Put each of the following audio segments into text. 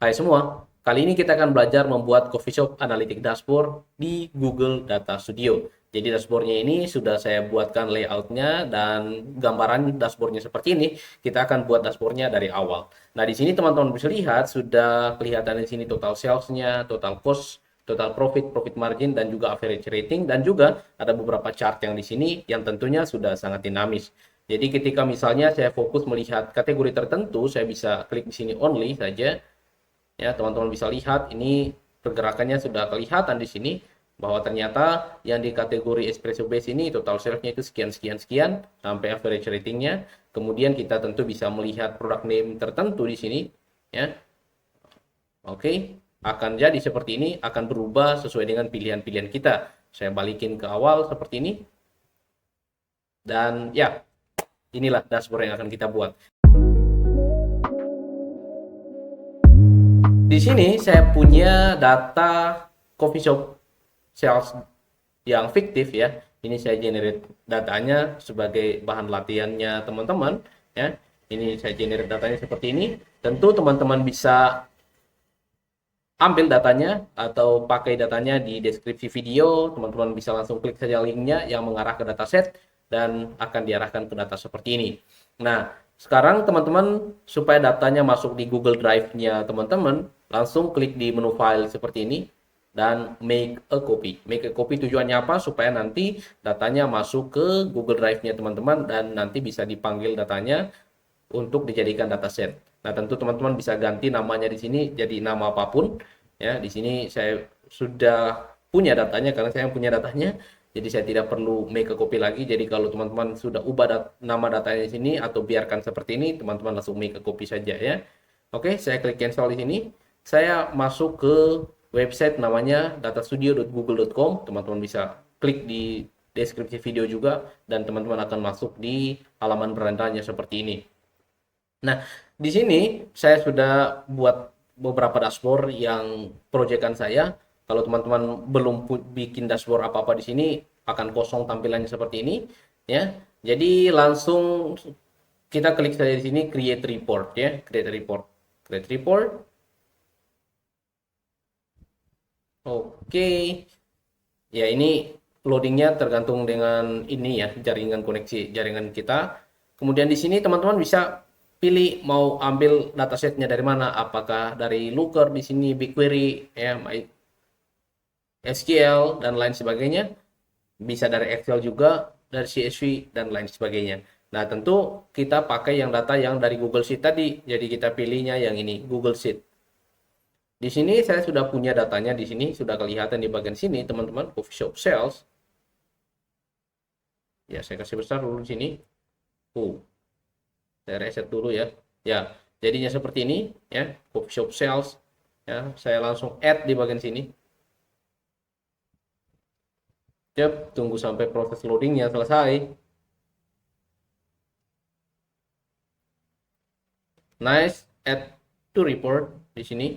Hai semua, kali ini kita akan belajar membuat coffee shop analytic dashboard di Google Data Studio. Jadi dashboardnya ini sudah saya buatkan layoutnya dan gambaran dashboardnya seperti ini. Kita akan buat dashboardnya dari awal. Nah di sini teman-teman bisa lihat sudah kelihatan di sini total salesnya, total cost, total profit, profit margin, dan juga average rating. Dan juga ada beberapa chart yang di sini yang tentunya sudah sangat dinamis. Jadi ketika misalnya saya fokus melihat kategori tertentu, saya bisa klik di sini only saja. Ya, teman-teman bisa lihat ini pergerakannya sudah kelihatan di sini bahwa ternyata yang di kategori espresso base ini total sales-nya itu sekian sekian sekian sampai average ratingnya. Kemudian kita tentu bisa melihat product name tertentu di sini ya. Oke, akan jadi seperti ini, akan berubah sesuai dengan pilihan-pilihan kita. Saya balikin ke awal seperti ini dan ya, inilah dashboard yang akan kita buat. Di sini saya punya data coffee shop sales yang fiktif ya. Ini saya generate datanya sebagai bahan latihannya teman-teman ya. Ini saya generate datanya seperti ini. Tentu teman-teman bisa ambil datanya atau pakai datanya di deskripsi video. Teman-teman bisa langsung klik saja linknya yang mengarah ke dataset dan akan diarahkan ke data seperti ini. Nah, sekarang teman-teman supaya datanya masuk di Google Drive-nya teman-teman, langsung klik di menu file seperti ini dan make a copy. Make a copy tujuannya apa? Supaya nanti datanya masuk ke Google Drive-nya teman-teman dan nanti bisa dipanggil datanya untuk dijadikan dataset. Nah, tentu teman-teman bisa ganti namanya di sini jadi nama apapun. Ya, di sini saya sudah punya datanya karena saya punya datanya. Jadi saya tidak perlu make a copy lagi. Jadi kalau teman-teman sudah ubah nama datanya di sini atau biarkan seperti ini, teman-teman langsung make a copy saja ya. Oke, saya klik cancel di sini. Saya masuk ke website namanya datastudio.google.com. Teman-teman bisa klik di deskripsi video juga dan teman-teman akan masuk di halaman berandanya seperti ini. Nah, di sini saya sudah buat beberapa dashboard yang proyekan saya. Kalau teman-teman belum bikin dashboard apa-apa di sini, akan kosong tampilannya seperti ini, ya. Jadi langsung kita klik saja di sini create report ya, create report. Create report. Oke. Ya, ini loadingnya tergantung dengan ini ya, jaringan koneksi jaringan kita. Kemudian di sini teman-teman bisa pilih mau ambil datasetnya dari mana, apakah dari Looker di sini, BigQuery, ya, SQL dan lain sebagainya. Bisa dari Excel juga, dari CSV dan lain sebagainya. Nah, tentu kita pakai yang data yang dari Google Sheet tadi. Jadi kita pilihnya yang ini, Google Sheet. Di sini saya sudah punya datanya di sini, sudah kelihatan di bagian sini, teman-teman, coffee shop sales. Ya, saya kasih besar dulu di sini. Saya reset dulu ya. Ya, jadinya seperti ini ya, coffee shop sales. Ya, saya langsung add di bagian sini. Cep, tunggu sampai proses loadingnya selesai. Nice, add to report di sini.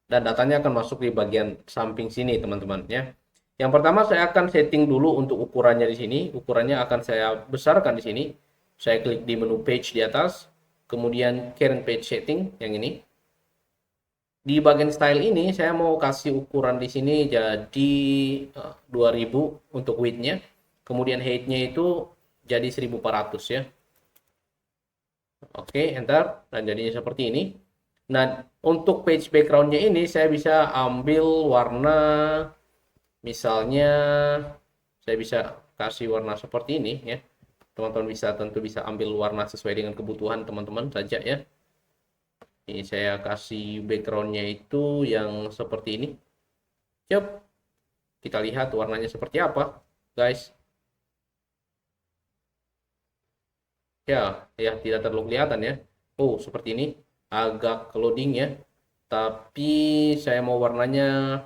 Dan datanya akan masuk di bagian samping sini, teman-teman ya. Yang pertama saya akan setting dulu untuk ukurannya di sini. Ukurannya akan saya besarkan di sini. Saya klik di menu page di atas, kemudian current page setting yang ini. Di bagian style ini saya mau kasih ukuran di sini jadi 2000 untuk width-nya. Kemudian height-nya itu jadi 1400 ya. Oke, enter dan jadinya seperti ini. Nah, untuk page background-nya ini saya bisa ambil warna, misalnya saya bisa kasih warna seperti ini ya. Teman-teman bisa tentu bisa ambil warna sesuai dengan kebutuhan teman-teman saja ya. Ini saya kasih backgroundnya itu yang seperti ini. Yap, kita lihat warnanya seperti apa, guys. Ya, ya tidak terlalu kelihatan ya. Oh, seperti ini. Agak loading ya. Tapi saya mau warnanya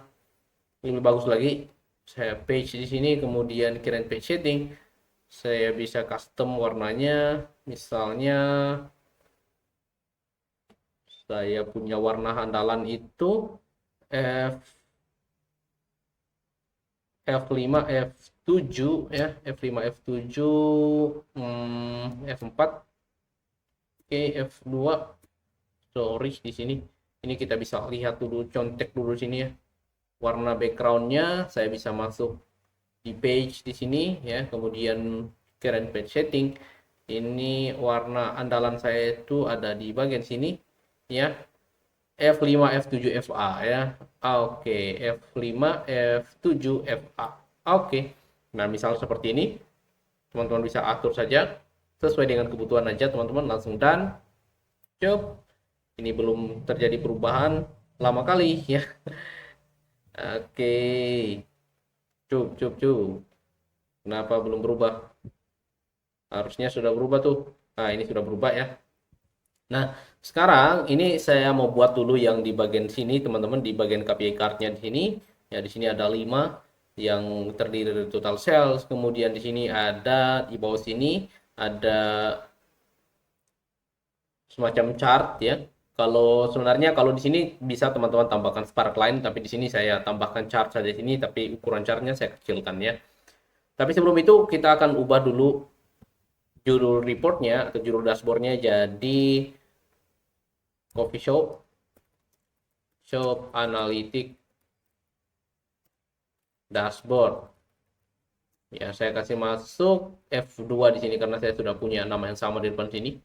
lebih bagus lagi. Saya page di sini, kemudian current page setting. Saya bisa custom warnanya. Misalnya saya punya warna andalan itu F F5, F7 ya, F5, F7, F4, oke, F2. Sorry di sini. Ini kita bisa lihat dulu, contek dulu sini ya. Warna backgroundnya saya bisa masuk di page di sini ya, kemudian current page setting. Ini warna andalan saya itu ada di bagian sini ya. F5, F7, FA ya. Oke, F5, F7, FA. Oke. Nah, misal seperti ini, teman-teman bisa atur saja sesuai dengan kebutuhan aja, teman-teman langsung done. Cuk. Ini belum terjadi perubahan lama kali ya. Oke. Cuk. Kenapa belum berubah? Harusnya sudah berubah tuh. Nah, ini sudah berubah ya. Nah, sekarang ini saya mau buat dulu yang di bagian sini, teman-teman, di bagian KPI card-nya di sini. Ya, di sini ada 5 yang terdiri dari total sales. Kemudian di sini ada di bawah sini ada semacam chart ya. Kalau sebenarnya kalau di sini bisa teman-teman tambahkan sparkline, tapi di sini saya tambahkan chart saja di sini, tapi ukuran chartnya saya kecilkan ya. Tapi sebelum itu kita akan ubah dulu judul reportnya atau judul dashboardnya jadi coffee shop analytic dashboard. Ya, saya kasih masuk F2 di sini karena saya sudah punya nama yang sama di depan sini.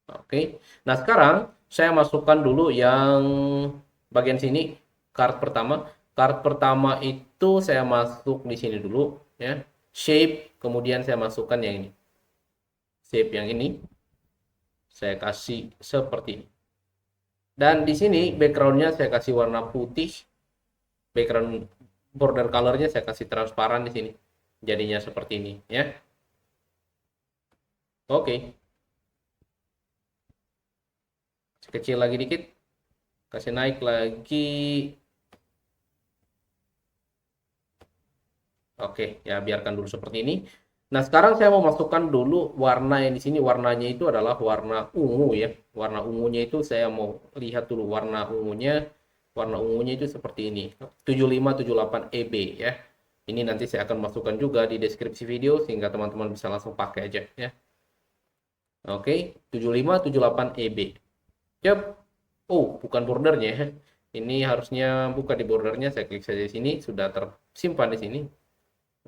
Oke. Nah, sekarang saya masukkan dulu yang bagian sini, card pertama. Card pertama itu saya masuk di sini dulu ya. Shape, kemudian saya masukkan yang ini. Shape yang ini saya kasih seperti ini. Dan di sini backgroundnya saya kasih warna putih. Background border colornya saya kasih transparan di sini. Jadinya seperti ini ya. Oke. Kecil lagi dikit. Kasih naik lagi. Oke, ya biarkan dulu seperti ini. Nah, sekarang saya mau masukkan dulu warna yang di sini. Warnanya itu adalah warna ungu ya. Warna ungunya itu saya mau lihat dulu warna ungunya. Warna ungunya itu seperti ini. 7578 EB ya. Ini nanti saya akan masukkan juga di deskripsi video sehingga teman-teman bisa langsung pakai aja ya. Oke, 7578 EB. Yap. Oh, bukan bordernya ya. Ini harusnya buka di bordernya. Saya klik saja di sini, sudah tersimpan di sini.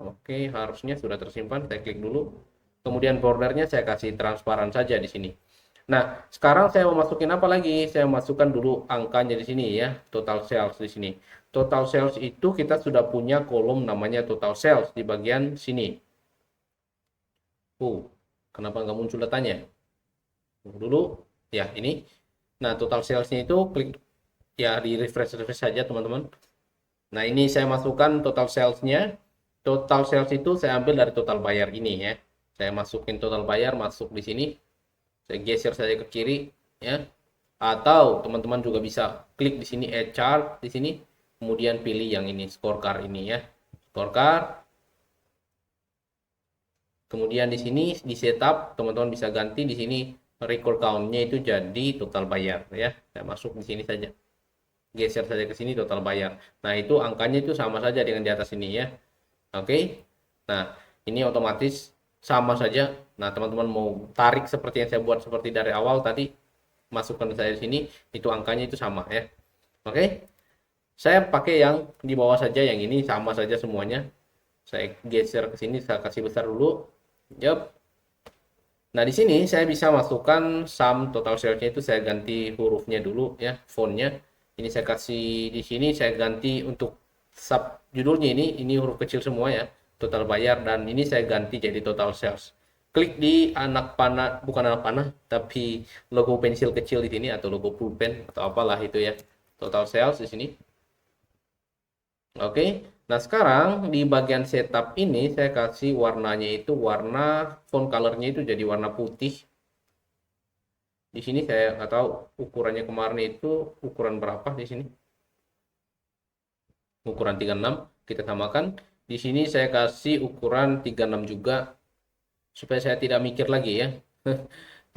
Oke, harusnya sudah tersimpan. Saya klik dulu. Kemudian bordernya saya kasih transparan saja di sini. Nah, sekarang saya mau masukin apa lagi? Saya masukkan dulu angkanya di sini ya, total sales di sini. Total sales itu kita sudah punya kolom namanya total sales di bagian sini. Kenapa nggak muncul datanya? Tunggu dulu. Ya, ini. Nah, total salesnya itu klik ya di refresh saja teman-teman. Nah, ini saya masukkan total salesnya. Total sales itu saya ambil dari total bayar ini ya. Saya masukin total bayar masuk di sini. Saya geser saja ke kiri ya. Atau teman-teman juga bisa klik di sini add chart di sini, kemudian pilih yang ini scorecard ini ya. Scorecard. Kemudian di sini di setup teman-teman bisa ganti di sini record count-nya itu jadi total bayar ya. Saya masuk di sini saja. Geser saja ke sini total bayar. Nah, itu angkanya itu sama saja dengan di atas ini ya. Oke. Nah, ini otomatis sama saja. Nah, teman-teman mau tarik seperti yang saya buat seperti dari awal tadi, masukkan saya di sini, itu angkanya itu sama ya. Oke. Saya pakai yang di bawah saja, yang ini sama saja semuanya. Saya geser ke sini, saya kasih besar dulu. Yup. Nah, di sini saya bisa masukkan sum total sales-nya itu saya ganti hurufnya dulu ya, fontnya. Ini saya kasih di sini saya ganti untuk sub judulnya ini huruf kecil semua ya, total bayar, dan ini saya ganti jadi total sales. Klik di anak panah, bukan anak panah, tapi logo pensil kecil di sini atau logo pulpen atau apalah itu ya. Total sales di sini. Oke. Nah, sekarang di bagian setup ini saya kasih warnanya itu warna font colornya itu jadi warna putih. Di sini saya nggak tahu ukurannya kemarin itu ukuran berapa di sini. Ukuran 36 kita samakan. Di sini saya kasih ukuran 36 juga supaya saya tidak mikir lagi ya.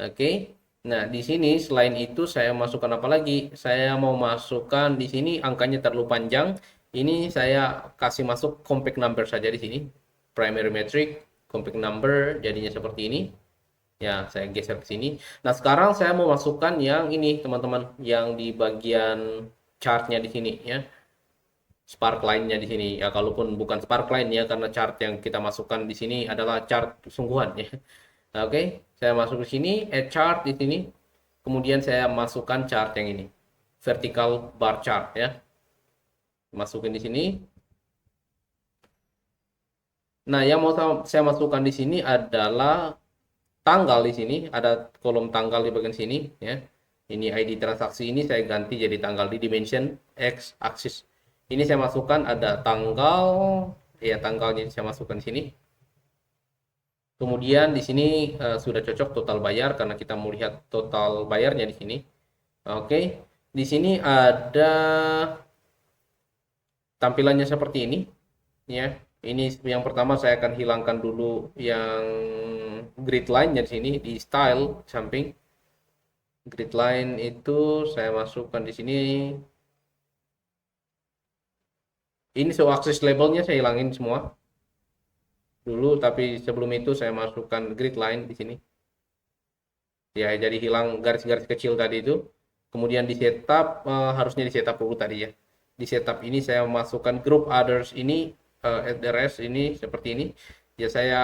Oke. Nah, di sini selain itu saya masukkan apa lagi? Saya mau masukkan di sini angkanya terlalu panjang. Ini saya kasih masuk compact number saja di sini. Primary metric, compact number jadinya seperti ini. Ya, saya geser ke sini. Nah, sekarang saya mau masukkan yang ini, teman-teman, yang di bagian chartnya di sini ya. Sparkline-nya di sini. Ya, kalaupun bukan sparkline ya, karena chart yang kita masukkan di sini adalah chart sungguhan ya. Nah, oke, saya masuk ke sini, add chart di sini. Kemudian saya masukkan chart yang ini. Vertical bar chart ya. Masukin di sini. Nah, yang mau saya masukkan di sini adalah tanggal di sini, ada kolom tanggal di bagian sini ya. Ini ID transaksi ini saya ganti jadi tanggal di dimension X axis. Ini saya masukkan ada tanggal, ya tanggalnya saya masukkan di sini. Kemudian di sini sudah cocok total bayar karena kita mau lihat total bayarnya di sini. Oke, di sini ada tampilannya seperti ini ya. Ini yang pertama saya akan hilangkan dulu yang grid line-nya di sini di style samping. Grid line itu saya masukkan di sini. Ini show access labelnya saya hilangin semua dulu, tapi sebelum itu saya masukkan grid line di sini. Ya, jadi hilang garis-garis kecil tadi itu. Kemudian di setup harusnya di setup dulu tadi ya. Di setup ini saya masukkan group others ini address ini seperti ini. Ya, saya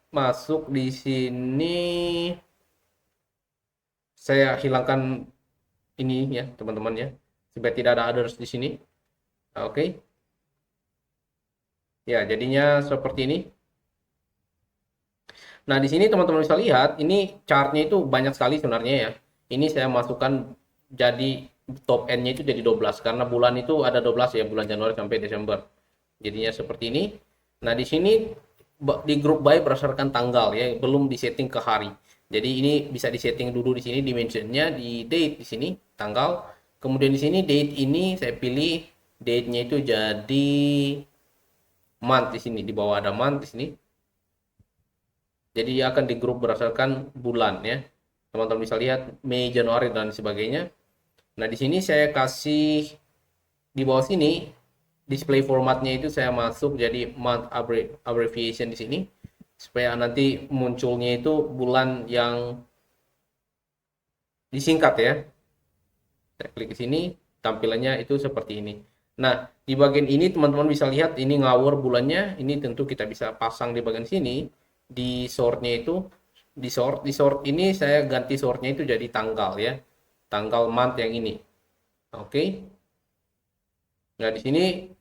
masuk di sini, saya hilangkan ini ya teman-teman ya, supaya tidak ada others di sini. Oke. Ya, jadinya seperti ini. Nah, di sini teman-teman bisa lihat, ini chartnya itu banyak sekali sebenarnya ya. Ini saya masukkan jadi top end-nya itu jadi 12 karena bulan itu ada 12 ya, bulan Januari sampai Desember. Jadinya seperti ini. Nah, di sini di grup by berdasarkan tanggal ya, belum disetting ke hari. Jadi ini bisa disetting dulu di sini dimensionnya, di date di sini tanggal. Kemudian di sini date ini saya pilih date-nya itu jadi month di sini, di bawah ada month di sini. Jadi akan di grup berdasarkan bulan ya. Teman-teman bisa lihat Mei, Januari dan sebagainya. Nah, di sini saya kasih di bawah sini display formatnya itu saya masuk jadi month abbreviation di sini supaya nanti munculnya itu bulan yang disingkat ya. Saya klik di sini, tampilannya itu seperti ini. Nah, di bagian ini teman-teman bisa lihat ini ngawur bulannya. Ini tentu kita bisa pasang di bagian sini. Di sortnya itu, di sort ini saya ganti sortnya itu jadi tanggal ya. Tanggal month yang ini. Oke. Nah, di sini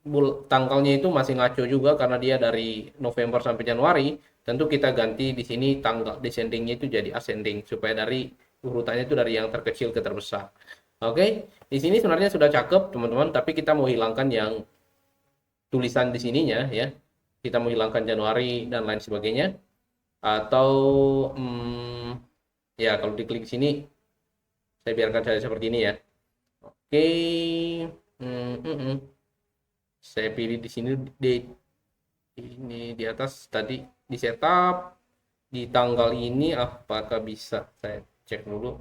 tanggalnya itu masih ngaco juga karena dia dari November sampai Januari. Tentu kita ganti di sini tanggal descendingnya itu jadi ascending supaya dari urutannya itu dari yang terkecil ke terbesar. Oke, di sini sebenarnya sudah cakep teman-teman, tapi kita mau hilangkan yang tulisan di sininya ya. Kita mau hilangkan Januari dan lain sebagainya. Atau ya kalau diklik sini, saya biarkan saja seperti ini ya. Oke, saya pilih di sini date ini di atas tadi di setup di tanggal ini apakah bisa saya cek dulu.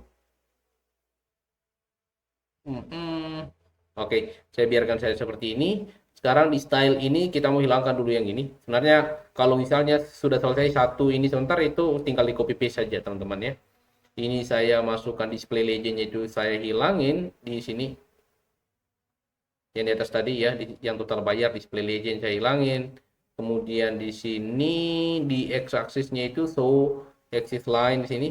Oke, saya biarkan saya seperti ini. Sekarang di style ini kita mau hilangkan dulu yang ini. Sebenarnya kalau misalnya sudah selesai satu ini sebentar itu tinggal di copy paste saja teman-teman ya. Ini saya masukkan display legend itu saya hilangin di sini. Yang di atas tadi ya, yang total bayar display legend saya hilangin. Kemudian di sini di x axisnya itu show axis line di sini.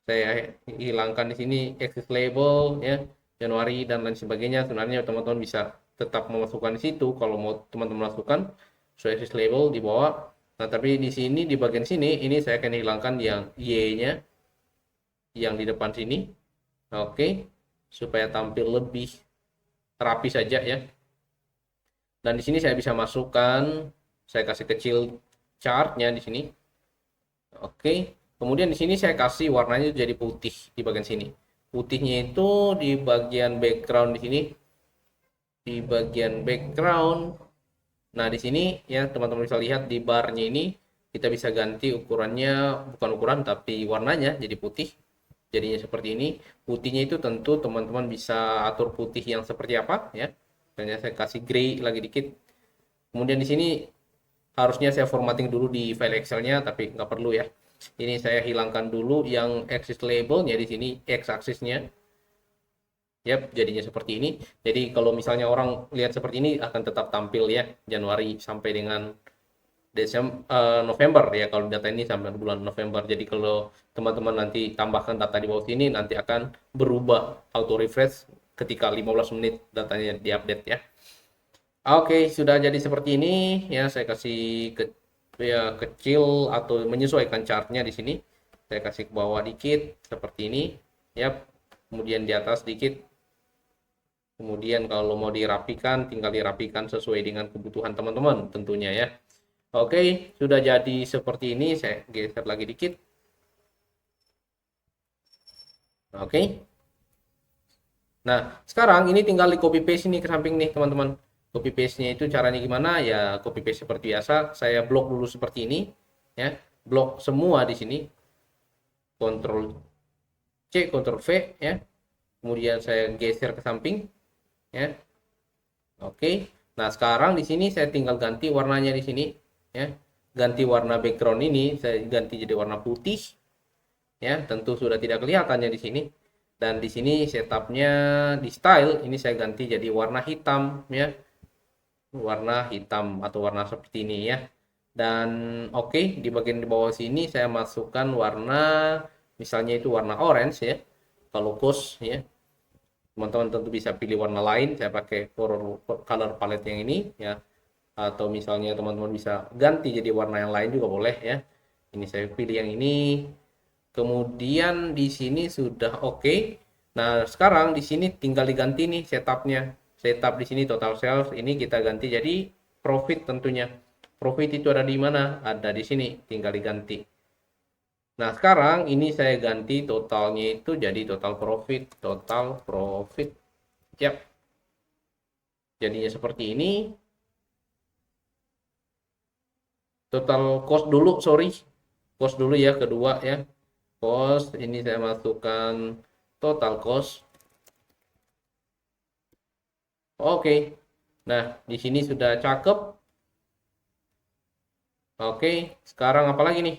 Saya hilangkan di sini axis label ya, Januari dan lain sebagainya. Sebenarnya teman-teman bisa tetap memasukkan di situ kalau mau teman-teman masukkan show axis label di bawah. Nah, tapi di sini di bagian sini ini saya akan hilangkan yang Y-nya yang di depan sini. Oke, supaya tampil lebih rapi saja ya. Dan di sini saya bisa masukkan, saya kasih kecil chartnya di sini. Oke, kemudian di sini saya kasih warnanya jadi putih di bagian sini. Putihnya itu di bagian background di sini, di bagian background. Nah, di sini ya teman-teman bisa lihat di barnya ini kita bisa ganti ukurannya, bukan ukuran tapi warnanya jadi putih. Jadinya seperti ini. Putihnya itu tentu teman-teman bisa atur putih yang seperti apa ya. Misalnya saya kasih gray lagi dikit. Kemudian di sini harusnya saya formatting dulu di file Excel-nya tapi nggak perlu ya. Ini saya hilangkan dulu yang axis labelnya di sini, x aksisnya. Yap, jadinya seperti ini. Jadi kalau misalnya orang lihat seperti ini akan tetap tampil ya Januari sampai dengan November ya, kalau data ini sampai bulan November. Jadi kalau teman-teman nanti tambahkan data di bawah sini nanti akan berubah auto refresh ketika 15 menit datanya diupdate ya. Oke, sudah jadi seperti ini ya. Saya kasih ke ya kecil atau menyesuaikan chartnya di sini. Saya kasih ke bawah dikit seperti ini. Ya, kemudian di atas dikit. Kemudian kalau mau dirapikan, tinggal dirapikan sesuai dengan kebutuhan teman-teman tentunya ya. Oke, sudah jadi seperti ini. Saya geser lagi dikit. Oke. Nah, sekarang ini tinggal di copy paste ini ke samping nih, teman-teman. Copy paste-nya itu caranya gimana? Ya, copy paste seperti biasa. Saya blok dulu seperti ini, ya. Blok semua di sini. Ctrl C, Ctrl V, ya. Kemudian saya geser ke samping, ya. Oke. Nah, sekarang di sini saya tinggal ganti warnanya di sini, ya. Ganti warna background ini, saya ganti jadi warna putih, ya. Tentu sudah tidak kelihatannya di sini. Dan di sini setupnya di style ini saya ganti jadi warna hitam ya, warna hitam atau warna seperti ini ya. Dan oke, di bagian di bawah sini saya masukkan warna, misalnya itu warna orange ya. Kalau cost ya, teman-teman tentu bisa pilih warna lain. Saya pakai color palette yang ini ya. Atau misalnya teman-teman bisa ganti jadi warna yang lain juga boleh ya. Ini saya pilih yang ini. Kemudian di sini sudah oke. Nah, sekarang di sini tinggal diganti nih setupnya. Setup di sini total sales ini kita ganti jadi profit tentunya. Profit itu ada di mana? Ada di sini, tinggal diganti. Nah, sekarang ini saya ganti totalnya itu jadi total profit, total profit. Yap. Jadinya seperti ini. Total cost dulu, sorry. Cost dulu ya, kedua ya. Cost ini saya masukkan total cost. Oke. Nah, di sini sudah cakep. Oke, sekarang apa lagi nih?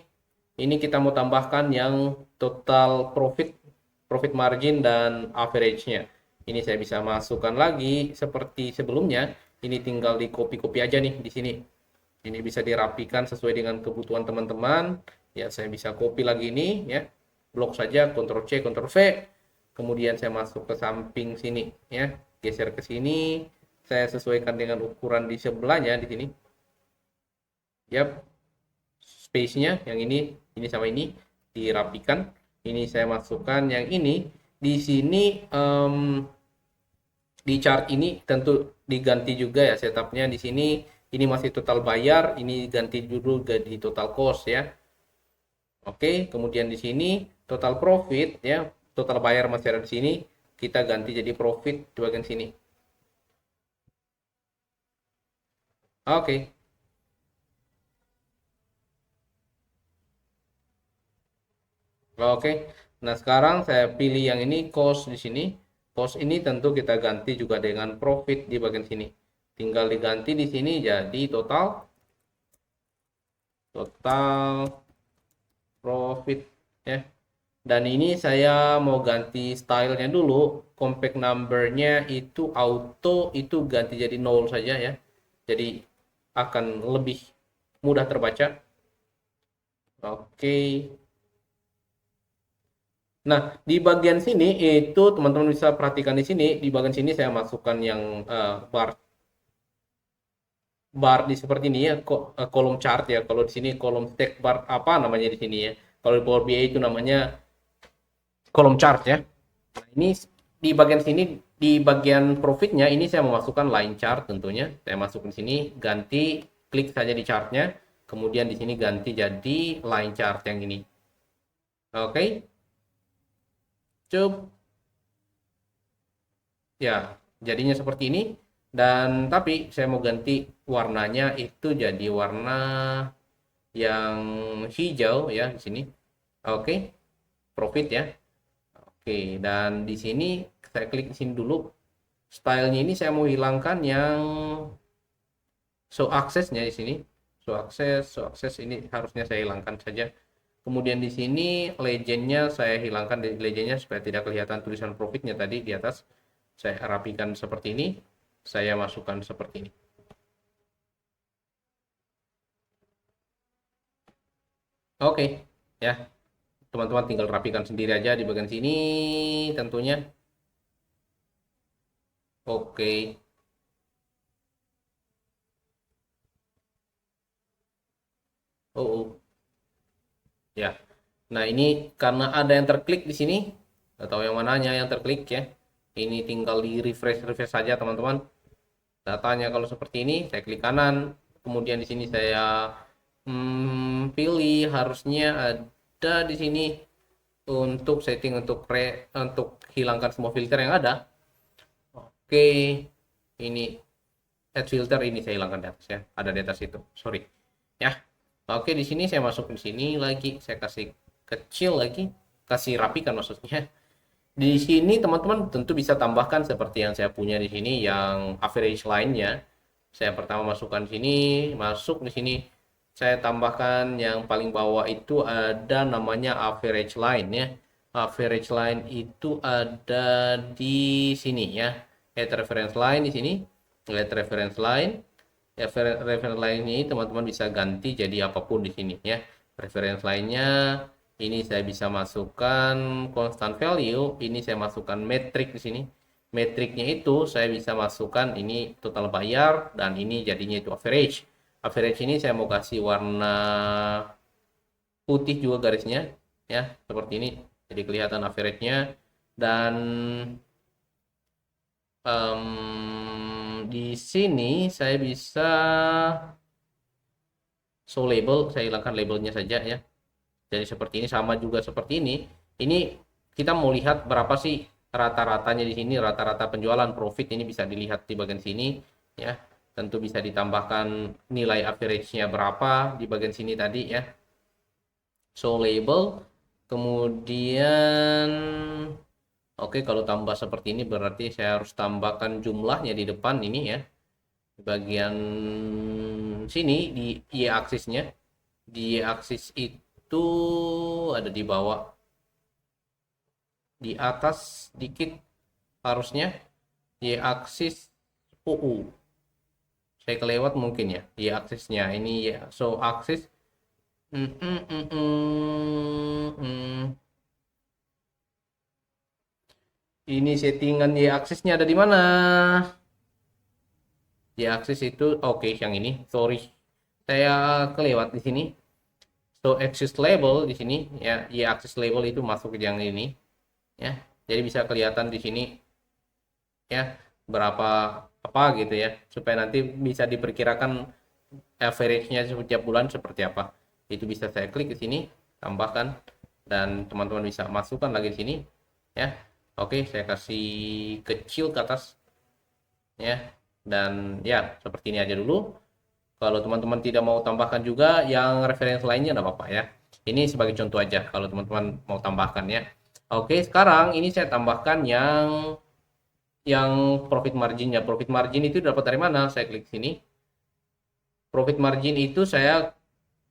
Ini kita mau tambahkan yang total profit, profit margin dan average-nya. Ini saya bisa masukkan lagi seperti sebelumnya. Ini tinggal di copy-copy aja nih di sini. Ini bisa dirapikan sesuai dengan kebutuhan teman-teman. Ya, saya bisa copy lagi ini ya. Blok saja, Ctrl C, Ctrl V. Kemudian saya masuk ke samping sini ya. Geser ke sini. Saya sesuaikan dengan ukuran di sebelahnya di sini. Yap, space-nya yang ini sama ini dirapikan. Ini saya masukkan yang ini. Di sini di chart ini tentu diganti juga ya setupnya di sini. Ini masih total bayar, ini ganti dulu jadi total cost ya. Oke, kemudian di sini total profit ya, total bayar masih ada di sini. Kita ganti jadi profit di bagian sini. Oke. Oke. Nah, sekarang saya pilih yang ini cost di sini. Cost ini tentu kita ganti juga dengan profit di bagian sini. Tinggal diganti di sini jadi total profit ya. Dan ini saya mau ganti stylenya dulu. Compact number-nya itu auto itu ganti jadi 0 saja ya. Jadi akan lebih mudah terbaca. Oke. Nah, di bagian sini itu teman-teman bisa perhatikan di sini, di bagian sini saya masukkan yang bar bar di seperti ini ya, kolom chart ya. Kalau di sini kolom stack bar apa namanya di sini ya. Kalau di Power BI itu namanya kolom chart ya. Nah, ini di bagian sini di bagian profitnya ini saya memasukkan line chart tentunya. Saya masukkan di sini, ganti klik saja di chartnya, kemudian di sini ganti jadi line chart yang ini. Oke. Cukup. Ya, jadinya seperti ini. Dan tapi saya mau ganti warnanya itu jadi warna yang hijau ya di sini. Oke, profit ya. Oke, dan di sini saya klik di sini dulu. Stylenya ini saya mau hilangkan yang show access-nya di sini. Show access ini harusnya saya hilangkan saja. Kemudian di sini legendnya saya hilangkan dari legendnya supaya tidak kelihatan tulisan profitnya tadi di atas. Saya rapikan seperti ini. Saya masukkan seperti ini. Oke, ya. Teman-teman tinggal rapikan sendiri aja di bagian sini tentunya. Oke. Oh, oh. Ya. Nah, ini karena ada yang terklik di sini atau yang mananya yang terklik ya. Ini tinggal di refresh saja teman-teman. Datanya kalau seperti ini, saya klik kanan, kemudian di sini saya pilih harusnya ada di sini untuk setting untuk hilangkan semua filter yang ada. Oke, ini add filter ini saya hilangkan di atas ya, ada di atas itu, sorry ya. Oke, di sini saya masuk di sini lagi, saya kasih kecil lagi, kasih rapikan maksudnya. Di sini teman-teman tentu bisa tambahkan seperti yang saya punya di sini yang average line-nya. Saya pertama masukkan di sini, masuk di sini. Saya tambahkan yang paling bawah itu ada namanya average line ya. Average line itu ada di sini ya. Add reference line di sini. Add reference line. Ya, reference line ini teman-teman bisa ganti jadi apapun di sini ya. Reference line-nya ini saya bisa masukkan constant value, ini saya masukkan metrik di sini. Metriknya itu saya bisa masukkan ini total bayar dan ini jadinya itu average. Average ini saya mau kasih warna putih juga garisnya ya, seperti ini. Jadi kelihatan average-nya dan di sini saya bisa show label, saya hilangkan labelnya saja ya. Jadi seperti ini sama juga seperti ini. Ini kita mau lihat berapa sih rata-ratanya di sini, rata-rata penjualan profit ini bisa dilihat di bagian sini ya. Tentu bisa ditambahkan nilai average-nya berapa di bagian sini tadi ya. Show label. Kemudian oke, kalau tambah seperti ini berarti saya harus tambahkan jumlahnya di depan ini ya. Di bagian sini di y-axisnya. Di y-axis itu ada di bawah, di atas dikit harusnya y-axis UU. Saya kelewat mungkin ya y-axisnya ini ya. So axis mm, mm, mm, mm, mm. Ini settingan y-axisnya ada di mana? Y-axis itu oke, yang ini. Sorry. Saya kelewat di sini. So axis label di sini ya, y-axis label itu masuk ke yang ini ya. Jadi bisa kelihatan di sini ya berapa apa gitu ya, supaya nanti bisa diperkirakan average-nya setiap bulan seperti apa. Itu bisa saya klik di sini, tambahkan dan teman-teman bisa masukkan lagi di sini ya. Oke, saya kasih kecil ke atas ya. Dan ya seperti ini aja dulu. Kalau teman-teman tidak mau tambahkan juga yang referensi lainnya enggak apa-apa ya. Ini sebagai contoh aja kalau teman-teman mau tambahkan ya. Oke, sekarang ini saya tambahkan yang profit marginnya. Profit margin itu dapat dari mana? Saya klik sini. Profit margin itu saya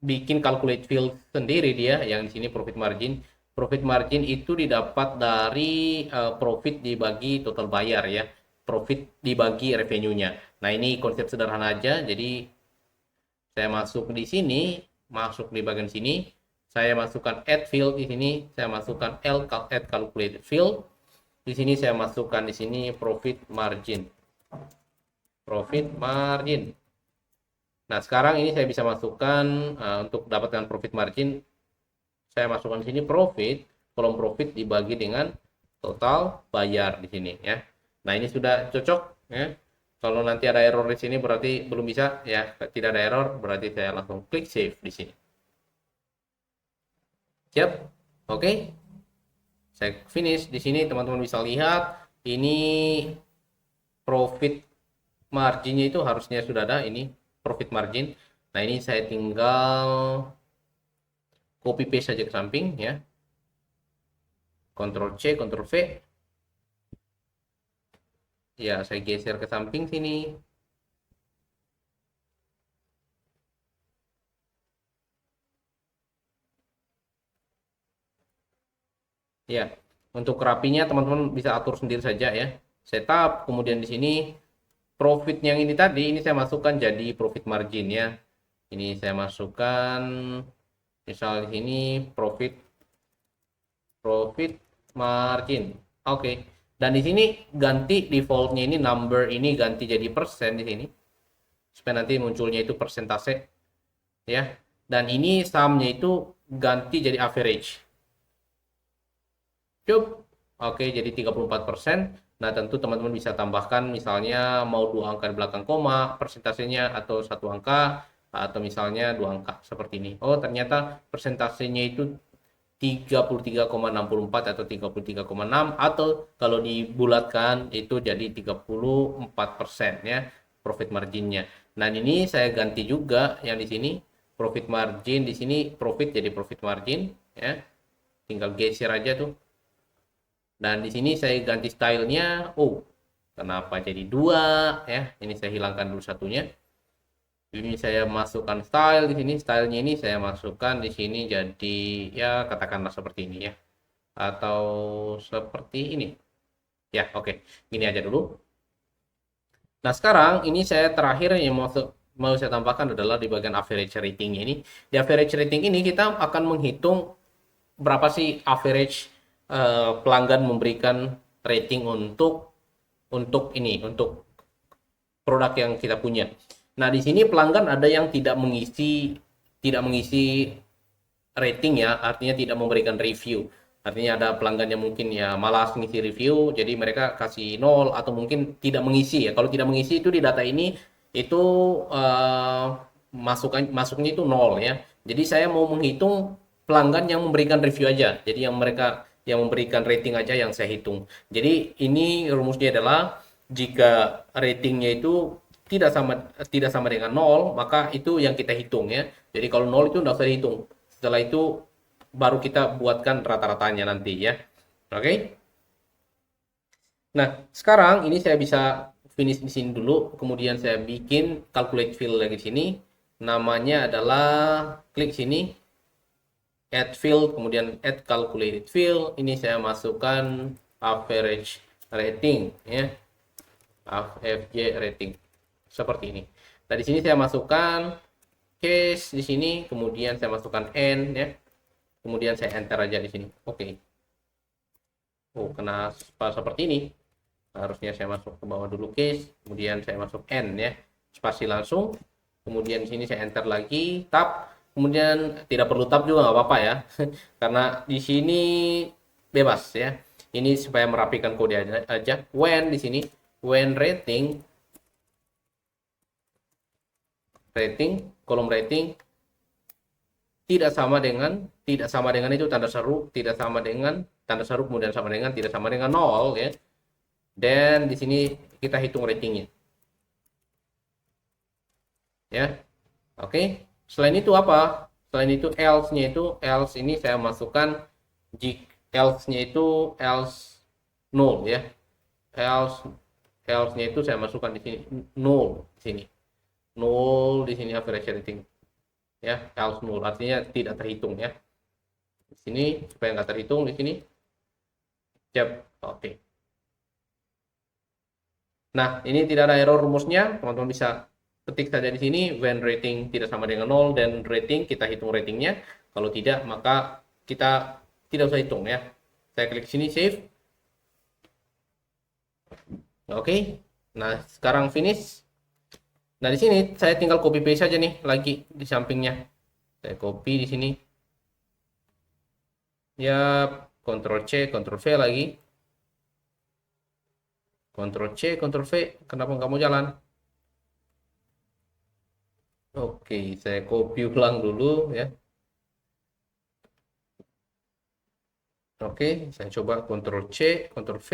bikin calculate field sendiri dia yang di sini profit margin. Profit margin itu didapat dari profit dibagi total bayar ya. Profit dibagi revenue-nya. Nah, ini konsep sederhana aja. Jadi saya masuk di sini, masuk di bagian sini, saya masukkan add field di sini, saya masukkan add calculate field. Di sini saya masukkan di sini profit margin. Profit margin. Nah, sekarang ini saya bisa masukkan untuk dapatkan profit margin, saya masukkan di sini profit, kolom profit dibagi dengan total bayar di sini ya. Nah, ini sudah cocok ya. Kalau nanti ada error di sini berarti belum bisa ya. Tidak ada error berarti saya langsung klik save di sini. Siap? Oke. Saya finish di sini, teman-teman bisa lihat ini profit marginnya itu harusnya sudah ada ini profit margin. Nah, ini saya tinggal copy paste saja ke samping ya. Ctrl C, Ctrl V. Ya, saya geser ke samping sini. Ya, untuk rapinya teman-teman bisa atur sendiri saja ya. Setup, kemudian di sini profit yang ini tadi, ini saya masukkan jadi profit margin ya. Ini saya masukkan, misal di sini profit profit margin. Oke. Dan di sini ganti defaultnya ini number ini ganti jadi persen di sini. Supaya nanti munculnya itu persentase ya. Dan ini sumnya itu ganti jadi average. Cukup. Oke, jadi 34%. Nah, tentu teman-teman bisa tambahkan misalnya mau dua angka di belakang koma persentasenya atau satu angka atau misalnya dua angka seperti ini. Oh, ternyata persentasenya itu 33,64 atau 33,6 atau kalau dibulatkan itu jadi 34% ya profit marginnya. Nah, ini saya ganti juga yang di sini profit margin, di sini profit jadi profit margin ya. Tinggal geser aja tuh. Dan di sini saya ganti stylenya. Oh, kenapa jadi dua ya? Ini saya hilangkan dulu satunya. Ini saya masukkan style di sini. Stylenya ini saya masukkan di sini jadi ya katakanlah seperti ini ya. Atau seperti ini. Ya, oke. Gini aja dulu. Nah, sekarang ini saya terakhir yang mau saya tambahkan adalah di bagian average rating ini. Di average rating ini kita akan menghitung berapa sih average pelanggan memberikan rating untuk produk yang kita punya. Nah, di sini pelanggan ada yang tidak mengisi rating ya, artinya tidak memberikan review. Artinya ada pelanggan yang mungkin ya malas ngisi review, jadi mereka kasih nol atau mungkin tidak mengisi ya. Kalau tidak mengisi itu di data ini itu masuknya itu nol ya. Jadi saya mau menghitung pelanggan yang memberikan review aja. Jadi yang mereka yang memberikan rating aja yang saya hitung. Jadi ini rumusnya adalah jika ratingnya itu tidak sama dengan nol, maka itu yang kita hitung ya. Jadi kalau nol itu tidak usah dihitung. Setelah itu baru kita buatkan rata-ratanya nanti ya. Oke. Nah, sekarang ini saya bisa finish di sini dulu, kemudian saya bikin calculate field lagi di sini. Namanya adalah klik sini add field, kemudian add calculated field. Ini saya masukkan average rating ya. AFJ rating. Seperti ini. Nah, di sini saya masukkan case di sini, kemudian saya masukkan n ya. Kemudian saya enter aja di sini. Oke. Oh, kena seperti ini. Harusnya saya masuk ke bawah dulu case, kemudian saya masuk n ya. Spasi langsung. Kemudian di sini saya enter lagi, tab. Kemudian tidak perlu tab juga nggak apa-apa ya. Karena di sini bebas ya. Ini supaya merapikan kode aja. When di sini, when kolom rating tidak sama dengan itu tanda seru, tidak sama dengan tanda seru, kemudian sama dengan tidak sama dengan 0 ya. Dan di sini kita hitung ratingnya ya. Oke, selain itu apa, selain itu else ini saya masukkan else-nya itu else null ya. Else-nya itu saya masukkan di sini null di sini. Null di sini average rating ya, else null artinya tidak terhitung ya. Di sini supaya nggak terhitung di sini. Oke. Nah, ini tidak ada error rumusnya, teman-teman bisa ketik saja di sini when rating tidak sama dengan 0 dan rating kita hitung ratingnya. Kalau tidak maka kita tidak usah hitung ya. Saya klik sini save. Oke. Nah, sekarang finish. Nah, di sini saya tinggal copy paste saja nih lagi di sampingnya. Saya copy di sini. Ya, Ctrl C, Ctrl V lagi. Ctrl C, Ctrl V. Kenapa nggak mau jalan? Oke, saya copy ulang dulu ya. Oke, saya coba Ctrl C, Ctrl V.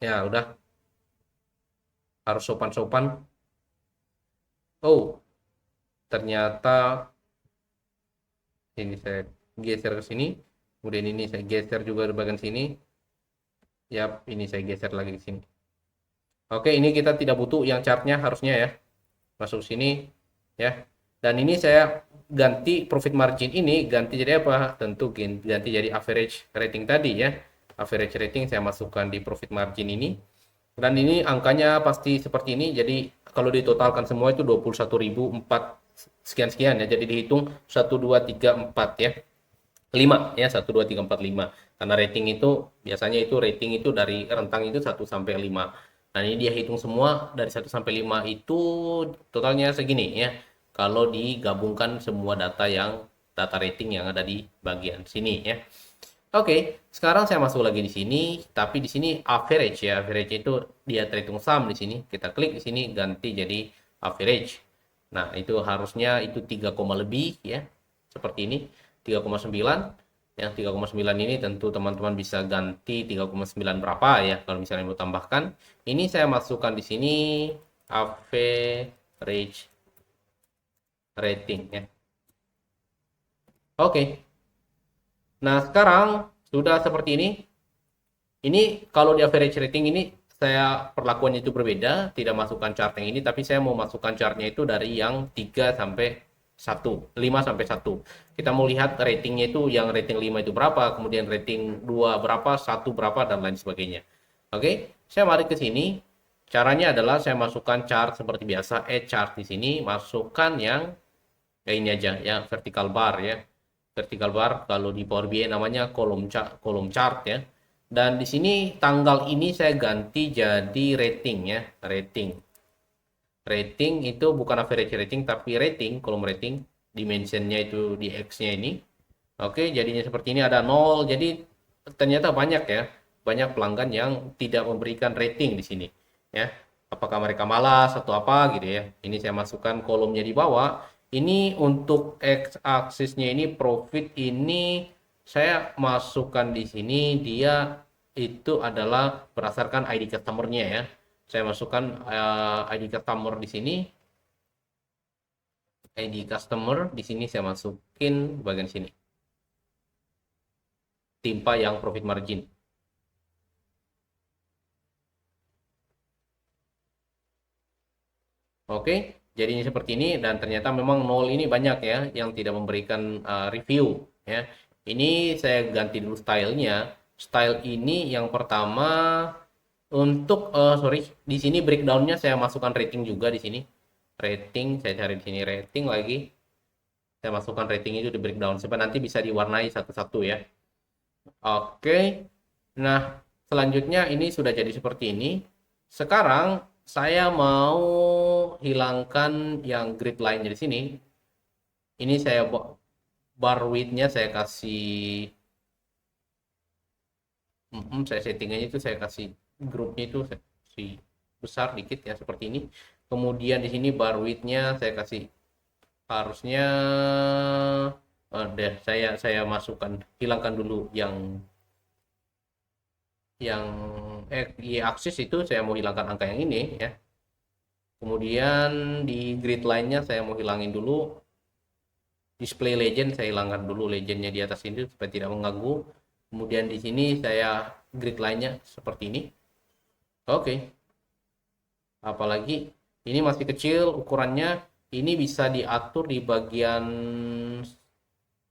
Ya, udah. Harus sopan-sopan. Oh, ternyata ini saya geser ke sini. Kemudian ini saya geser juga di bagian sini. Yap, ini saya geser lagi di sini. Oke, ini kita tidak butuh yang chartnya harusnya ya. Masuk sini ya. Dan ini saya ganti profit margin ini ganti jadi apa? Tentu ganti jadi average rating tadi ya. average rating saya masukkan di profit margin ini. Dan ini angkanya pasti seperti ini. Jadi kalau ditotalkan semua itu 21.004 sekian-sekian ya. Jadi dihitung 1 2 3 4 ya. 5 ya, 1 2 3 4 5. Karena rating itu biasanya itu rating itu dari rentang itu 1 sampai 5. Nah, ini dia hitung semua dari 1 sampai 5 itu totalnya segini ya. Kalau digabungkan semua data rating yang ada di bagian sini ya. Oke, sekarang saya masuk lagi di sini, tapi di sini average ya. Average itu dia terhitung sum di sini. Kita klik di sini ganti jadi average. Nah, itu harusnya itu 3, lebih ya. Seperti ini, 3,9. Yang 3,9 ini tentu teman-teman bisa ganti 3,9 berapa ya kalau misalnya mau tambahkan. Ini saya masukkan di sini average rating ya. Oke. Nah, sekarang sudah seperti ini. Ini kalau di average rating ini saya perlakuannya itu berbeda, tidak masukkan chart yang ini, tapi saya mau masukkan chartnya itu dari yang 3 sampai 1, 5 sampai 1. Kita mau lihat ratingnya itu yang rating 5 itu berapa, kemudian rating 2 berapa, 1 berapa, dan lain sebagainya. Oke, saya mari ke sini. Caranya adalah saya masukkan chart seperti biasa, add chart di sini, masukkan yang ini aja, yang vertical bar ya. Vertical bar kalau di Power BI namanya kolom chart ya. Dan di sini tanggal ini saya ganti jadi rating ya, rating. Rating itu bukan average rating tapi rating, kolom rating, dimensionnya itu di X-nya ini. Oke, jadinya seperti ini ada 0. Jadi ternyata banyak ya, banyak pelanggan yang tidak memberikan rating di sini ya. Apakah mereka malas atau apa gitu ya. Ini saya masukkan kolomnya di bawah. Ini untuk X aksisnya ini profit ini saya masukkan di sini dia itu adalah berdasarkan ID customer-nya ya. Saya masukkan ID customer di sini. ID customer di sini saya masukin bagian sini. Timpa yang profit margin. Oke, jadinya seperti ini dan ternyata memang nol ini banyak ya yang tidak memberikan review ya. Ini saya ganti dulu stylenya. Style ini yang pertama untuk sorry di sini breakdownnya saya masukkan rating juga di sini. Rating saya cari di sini rating lagi. Saya masukkan rating itu di breakdown supaya nanti bisa diwarnai satu-satu ya. Oke. Nah, selanjutnya ini sudah jadi seperti ini. Sekarang saya mau hilangkan yang grid line di sini. Ini saya bar width-nya saya kasih saya settingannya itu saya kasih grupnya itu saya kasih besar dikit ya seperti ini. Kemudian di sini bar width-nya saya kasih harusnya deh saya masukkan hilangkan dulu yang y aksis itu saya mau hilangkan angka yang ini ya. Kemudian di grid line-nya saya mau hilangin dulu display legend, saya hilangkan dulu legendnya di atas ini supaya tidak mengganggu. Kemudian di sini saya grid line-nya seperti ini. Oke. Apalagi ini masih kecil ukurannya, ini bisa diatur di bagian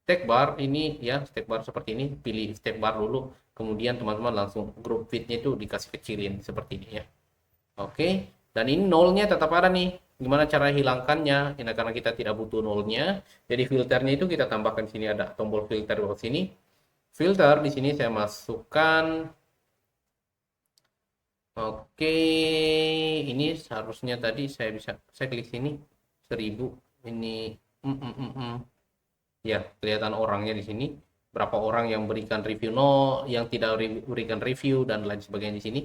stack bar ini ya, stack bar seperti ini, pilih stack bar dulu. Kemudian teman-teman langsung group fit-nya itu dikasih kecilin seperti ini ya. Oke, dan ini nolnya tetap ada nih. Gimana cara hilangkannya? Ini karena kita tidak butuh nolnya. Jadi filternya itu kita tambahkan sini ada tombol filter di sini. Filter di sini saya masukkan. Oke, ini seharusnya tadi saya klik sini 1000. Ini ya kelihatan orangnya di sini. Berapa orang yang berikan review yang tidak berikan review dan lain sebagainya di sini.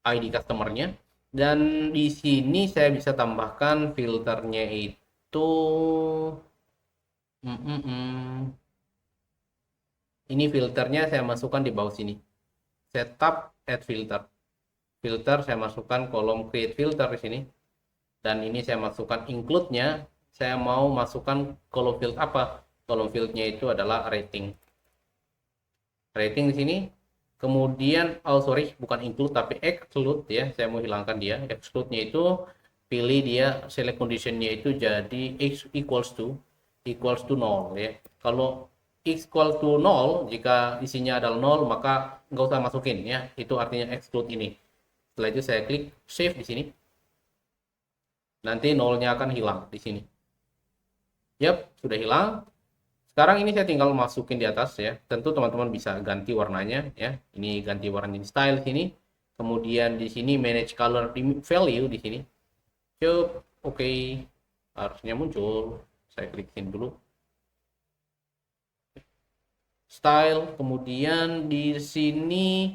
ID customernya. Dan di sini saya bisa tambahkan filternya itu ini filternya saya masukkan di bawah sini. Setup add filter. Filter saya masukkan kolom create filter di sini. Dan ini saya masukkan include-nya. Saya mau masukkan kolom field apa? Kolom field-nya itu adalah rating. Rating di sini. Kemudian, oh sorry, bukan include tapi exclude ya. Saya mau hilangkan dia. Exclude-nya itu pilih dia select condition-nya itu jadi x equals to 0 ya. Kalau equal to 0, jika isinya adalah 0 maka nggak usah masukin ya. Itu artinya exclude ini. Setelah itu saya klik save di sini. Nanti nolnya akan hilang di sini. Yap, sudah hilang. Sekarang ini saya tinggal masukin di atas ya. Tentu teman-teman bisa ganti warnanya ya. Ini ganti warna di style sini. Kemudian di sini manage color value di sini. Cup, oke. Harusnya muncul. Saya klik sini dulu. Style, kemudian di sini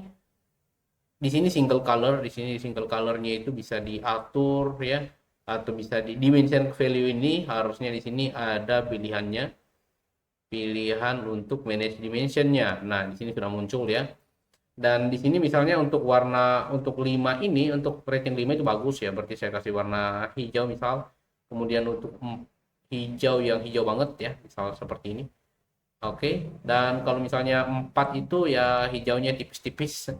single color, di sini single colornya itu bisa diatur ya, atau bisa di dimension value ini harusnya di sini ada pilihannya, pilihan untuk manage dimensionnya. Nah, di sini sudah muncul ya. Dan di sini misalnya untuk warna untuk 5 ini, untuk rating 5 itu bagus ya, berarti saya kasih warna hijau misal. Kemudian untuk hijau yang hijau banget ya, misal seperti ini. Oke, dan kalau misalnya 4 itu ya hijaunya tipis-tipis.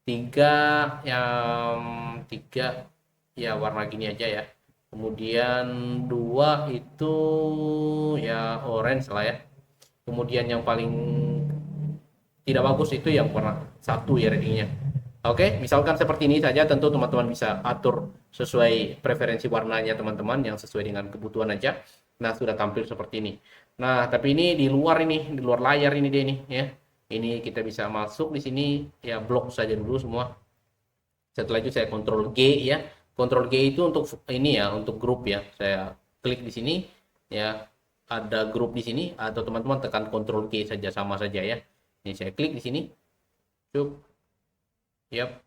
Tiga yang tiga ya warna gini aja ya. Kemudian 2 itu ya orange lah ya. Kemudian yang paling tidak bagus itu yang warna 1 ya ratingnya. Oke, misalkan seperti ini saja, tentu teman-teman bisa atur sesuai preferensi warnanya teman-teman yang sesuai dengan kebutuhan aja. Nah, sudah tampil seperti ini. Nah, tapi ini di luar ini, di luar layar ini dia nih ya. Ini kita bisa masuk di sini ya, blok saja dulu semua. Setelah itu saya Ctrl G ya. Ctrl G itu untuk ini ya, untuk grup ya. Saya klik di sini ya, ada grup di sini, atau teman-teman tekan Ctrl G saja, sama saja ya. Ini saya klik di sini. Cuk. Yap.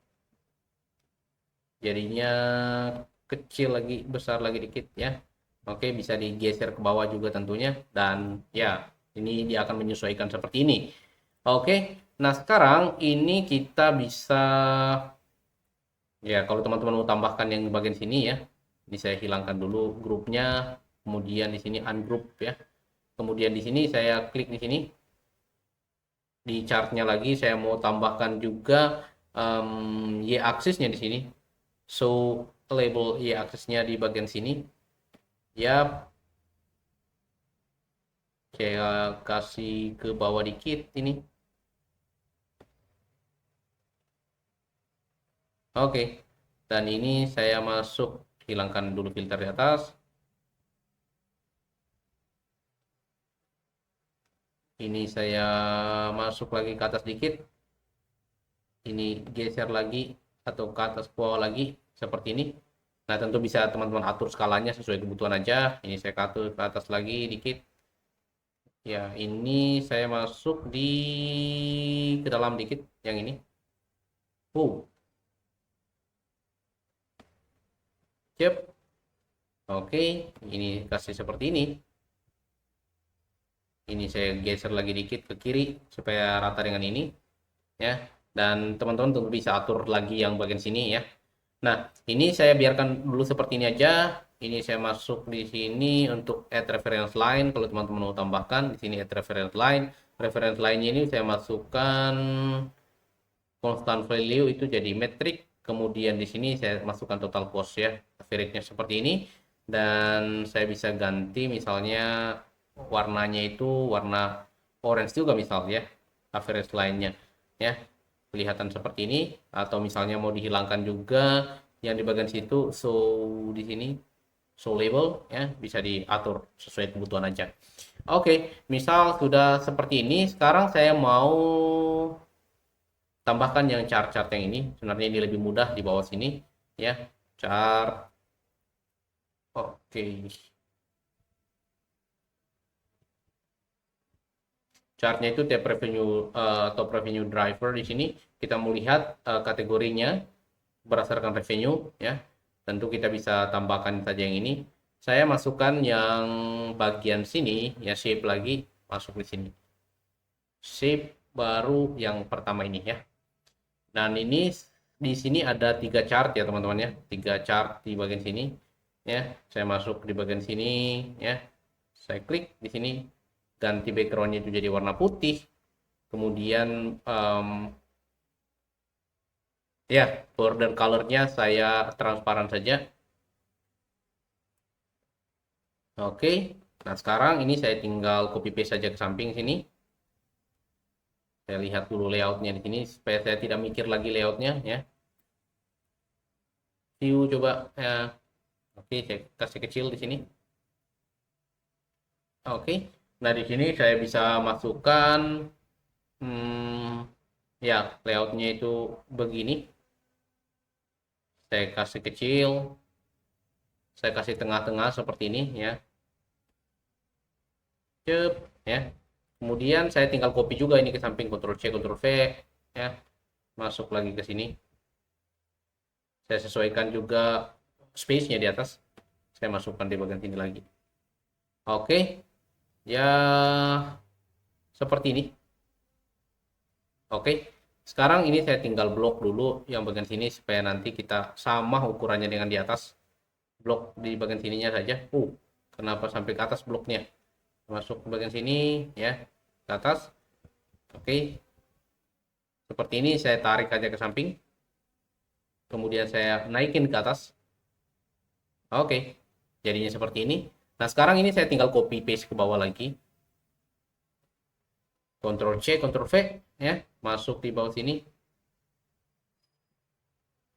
Jadinya kecil lagi, besar lagi dikit ya. Oke, bisa digeser ke bawah juga tentunya, dan ya ini dia akan menyesuaikan seperti ini. Oke, nah sekarang ini kita bisa ya, kalau teman-teman mau tambahkan yang di bagian sini ya, ini saya hilangkan dulu grupnya, kemudian di sini ungroup ya. Kemudian di sini saya klik di sini, di chartnya lagi saya mau tambahkan juga y aksisnya di sini. So label y aksisnya di bagian sini. Ya, saya kasih ke bawah dikit ini. Oke, dan ini saya masuk, hilangkan dulu filter di atas. Ini saya masuk lagi ke atas dikit. Ini geser lagi atau ke atas bawah lagi seperti ini. Nah, tentu bisa teman-teman atur skalanya sesuai kebutuhan aja. Ini saya atur ke atas lagi dikit. Ya, ini saya masuk ke dalam dikit yang ini. Cep. Oke, ini kasih seperti ini. Ini saya geser lagi dikit ke kiri supaya rata dengan ini ya. Dan teman-teman tentu bisa atur lagi yang bagian sini ya. Nah, ini saya biarkan dulu seperti ini aja. Ini saya masuk di sini untuk add reference line. Kalau teman-teman mau tambahkan di sini add reference line. Reference line ini saya masukkan constant value itu jadi metrik. Kemudian di sini saya masukkan total cost ya. Average-nya seperti ini. Dan saya bisa ganti misalnya warnanya itu warna orange juga misal ya. Average line-nya ya. Kelihatan seperti ini, atau misalnya mau dihilangkan juga yang di bagian situ, so di sini show label ya, bisa diatur sesuai kebutuhan aja. Oke, misal sudah seperti ini, sekarang saya mau tambahkan yang chart-chart yang ini. Sebenarnya ini lebih mudah di bawah sini ya, chart. Oke, chartnya itu top revenue driver. Di sini kita melihat kategorinya berdasarkan revenue ya. Tentu kita bisa tambahkan saja yang ini. Saya masukkan yang bagian sini ya, shape lagi, masuk di sini. Shape baru yang pertama ini ya. Dan ini di sini ada 3 chart ya teman-teman ya. 3 chart di bagian sini ya. Saya masuk di bagian sini ya. Saya klik di sini, ganti backgroundnya itu jadi warna putih. Kemudian ya, border colornya saya transparan saja. Oke, nah sekarang ini saya tinggal copy paste saja ke samping sini. Saya lihat dulu layoutnya di sini supaya saya tidak mikir lagi layoutnya ya. View coba ya. Oke, saya kasih kecil di sini. Oke. Nah, di sini saya bisa masukkan ya layoutnya itu begini. Saya kasih kecil, saya kasih tengah-tengah seperti ini ya. Cep ya. Kemudian saya tinggal copy juga ini ke samping, Ctrl C Ctrl V ya. Masuk lagi ke sini. Saya sesuaikan juga space-nya di atas. Saya masukkan di bagian sini lagi. Oke. Ya seperti ini. Oke. Sekarang ini saya tinggal blok dulu yang bagian sini supaya nanti kita sama ukurannya dengan di atas. Blok di bagian sininya saja. Kenapa sampai ke atas bloknya? Masuk ke bagian sini ya, ke atas. Oke. Seperti ini saya tarik aja ke samping. Kemudian saya naikin ke atas. Oke. Jadinya seperti ini. Nah, sekarang ini saya tinggal copy paste ke bawah lagi. Ctrl C, Ctrl V ya, masuk di bawah sini.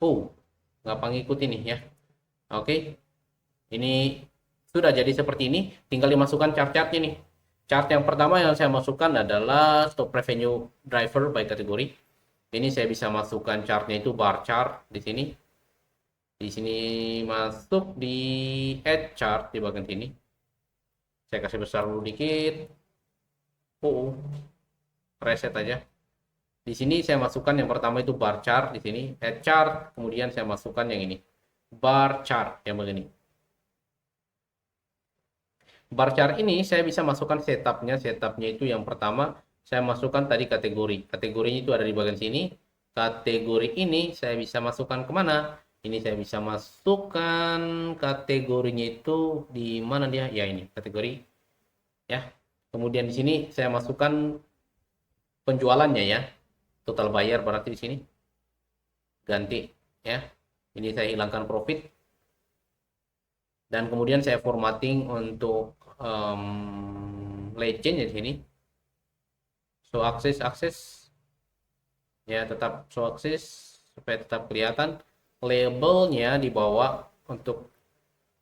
Nggak ngikut ini ya. Oke. Ini sudah jadi seperti ini, tinggal dimasukkan chart-chartnya nih. Chart yang pertama yang saya masukkan adalah stop revenue driver by kategori. Ini saya bisa masukkan chartnya itu bar chart di sini. Di sini masuk di add chart di bagian sini. Saya kasih besar dulu dikit. Reset aja. Di sini saya masukkan yang pertama itu bar chart di sini, add chart, kemudian saya masukkan yang ini. Bar chart yang begini. Bar chart ini saya bisa masukkan setupnya. Setupnya itu yang pertama saya masukkan tadi kategori. Kategorinya itu ada di bagian sini. Kategori ini saya bisa masukkan kemana? Ini saya bisa masukkan kategorinya itu di mana dia? Ya ini kategori. Ya. Kemudian di sini saya masukkan penjualannya ya. Total buyer berarti di sini. Ganti ya. Ini saya hilangkan profit. Dan kemudian saya formatting untuk legend di sini. Show access ya, tetap show access supaya tetap kelihatan. Labelnya di bawah untuk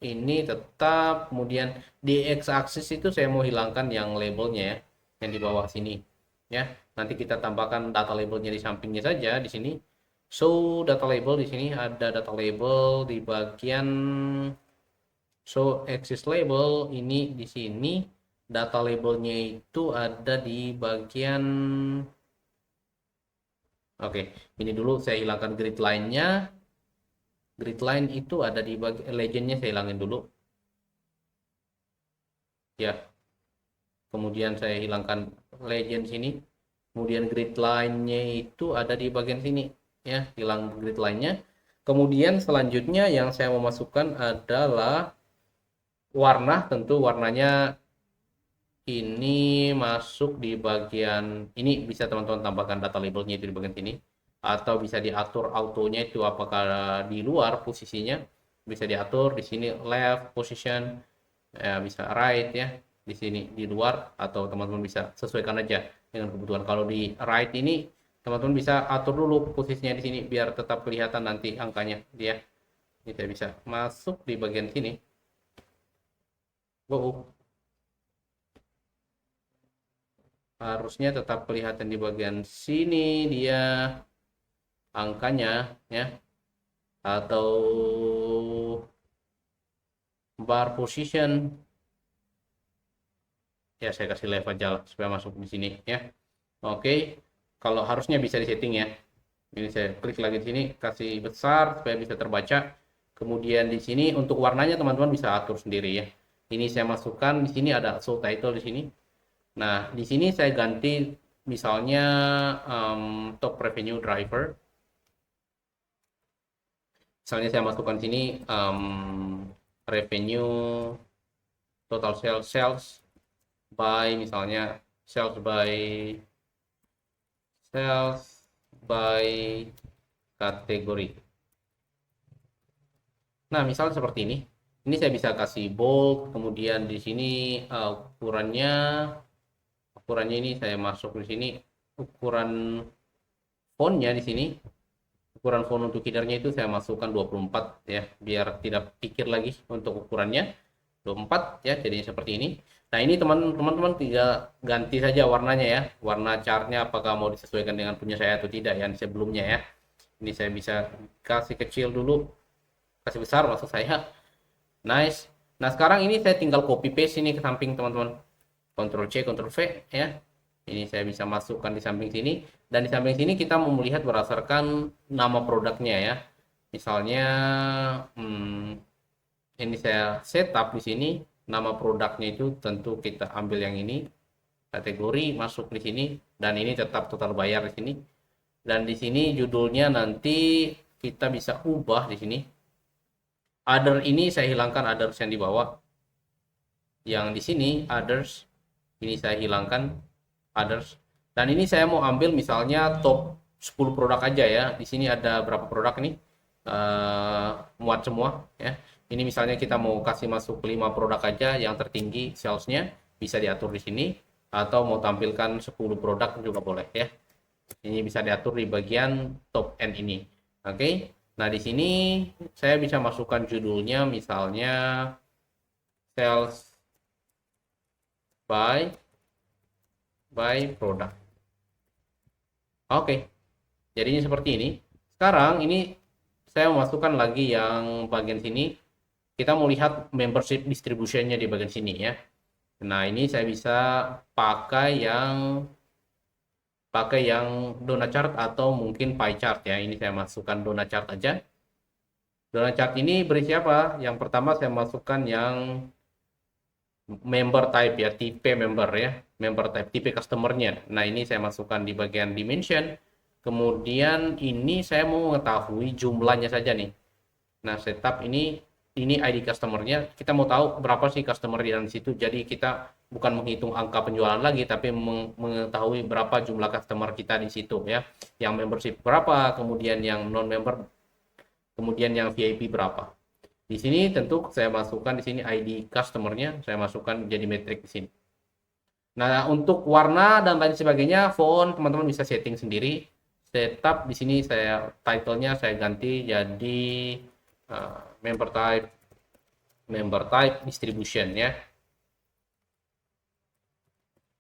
ini tetap. Kemudian di x axis itu saya mau hilangkan yang labelnya ya, yang di bawah sini ya. Nanti kita tambahkan data labelnya di sampingnya saja di sini. So data label di sini ada data label di bagian so axis label ini di sini. Data labelnya itu ada di bagian oke, ini dulu saya hilangkan grid line-nya. Grid line itu ada di bagian legendnya, saya hilangin dulu. Ya. Kemudian saya hilangkan legend sini. Kemudian grid line-nya itu ada di bagian sini. Ya, hilang grid line-nya. Kemudian selanjutnya yang saya mau masukkan adalah warna. Tentu warnanya ini masuk di bagian ini, bisa teman-teman tambahkan data labelnya itu di bagian sini, atau bisa diatur autonya itu apakah di luar posisinya, bisa diatur di sini left position ya, bisa right ya di sini di luar, atau teman-teman bisa sesuaikan aja dengan kebutuhan. Kalau di right ini teman-teman bisa atur dulu posisinya di sini biar tetap kelihatan nanti angkanya dia. Ini saya bisa masuk di bagian sini. Harusnya tetap kelihatan di bagian sini dia angkanya ya, atau bar position ya, saya kasih left aja lah supaya masuk di sini ya. Oke, kalau harusnya bisa disetting ya. Ini saya klik lagi di sini, kasih besar supaya bisa terbaca. Kemudian di sini untuk warnanya teman-teman bisa atur sendiri ya. Ini saya masukkan di sini ada show title di sini. Nah, di sini saya ganti misalnya top revenue driver. Misalnya saya masukkan sini revenue total sales by, misalnya sales by kategori. Nah, misal seperti ini. Ini saya bisa kasih bold, kemudian di sini ukurannya ini saya masuk di sini ukuran fontnya di sini, ukuran font untuk headernya itu saya masukkan 24 ya, biar tidak pikir lagi untuk ukurannya. 24 ya, jadinya seperti ini. Nah, ini teman-teman tinggal ganti saja warnanya ya. Warna chartnya apakah mau disesuaikan dengan punya saya atau tidak yang sebelumnya ya. Ini saya bisa kasih kecil dulu, kasih besar maksud saya. Nice. Nah, sekarang ini saya tinggal copy paste ini ke samping teman-teman. Ctrl C, Ctrl V ya. Ini saya bisa masukkan di samping sini, dan di samping sini kita mau melihat berdasarkan nama produknya ya. Misalnya ini saya setup di sini, nama produknya itu tentu kita ambil yang ini, kategori masuk di sini, dan ini tetap total bayar di sini. Dan di sini judulnya nanti kita bisa ubah di sini. Other ini saya hilangkan others yang di bawah. Yang di sini others ini saya hilangkan others. Dan ini saya mau ambil misalnya top 10 produk aja ya. Di sini ada berapa produk nih? Muat semua ya. Ini misalnya kita mau kasih masuk 5 produk aja yang tertinggi salesnya, bisa diatur di sini, atau mau tampilkan 10 produk juga boleh ya. Ini bisa diatur di bagian top end ini. Oke. Nah, di sini saya bisa masukkan judulnya misalnya sales by product. Oke. Jadinya seperti ini. Sekarang ini saya memasukkan lagi yang bagian sini. Kita mau lihat membership distributionnya di bagian sini ya. Nah, ini saya bisa pakai yang donut chart atau mungkin pie chart ya. Ini saya masukkan donut chart aja. Donut chart ini berisi apa? Yang pertama saya masukkan yang member type ya, tipe member ya, member type, tipe customernya. Nah, ini saya masukkan di bagian dimension. Kemudian ini saya mau mengetahui jumlahnya saja nih. Nah, setup ini ID customernya, kita mau tahu berapa sih customer di dalam situ. Jadi kita bukan menghitung angka penjualan lagi, tapi mengetahui berapa jumlah customer kita di situ ya. Yang membership berapa, kemudian yang non member, kemudian yang VIP berapa. Di sini tentu saya masukkan di sini ID customernya, saya masukkan jadi metrik di sini. Nah, untuk warna dan lain sebagainya, font teman-teman bisa setting sendiri. Setup di sini saya title-nya saya ganti jadi member type distribution ya.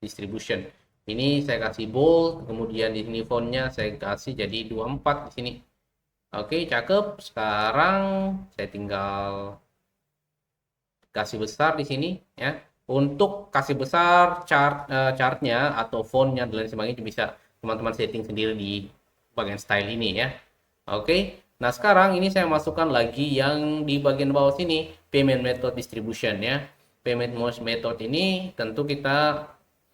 Distribution. Ini saya kasih bold, kemudian di sini fontnya saya kasih jadi 24 di sini. Oke, cakep. Sekarang saya tinggal kasih besar di sini ya. Untuk kasih besar chartnya atau fontnya dan lain sebagainya bisa teman-teman setting sendiri di bagian style ini ya. Oke. Nah, sekarang ini saya masukkan lagi yang di bagian bawah sini, payment method distribution ya. Payment method ini tentu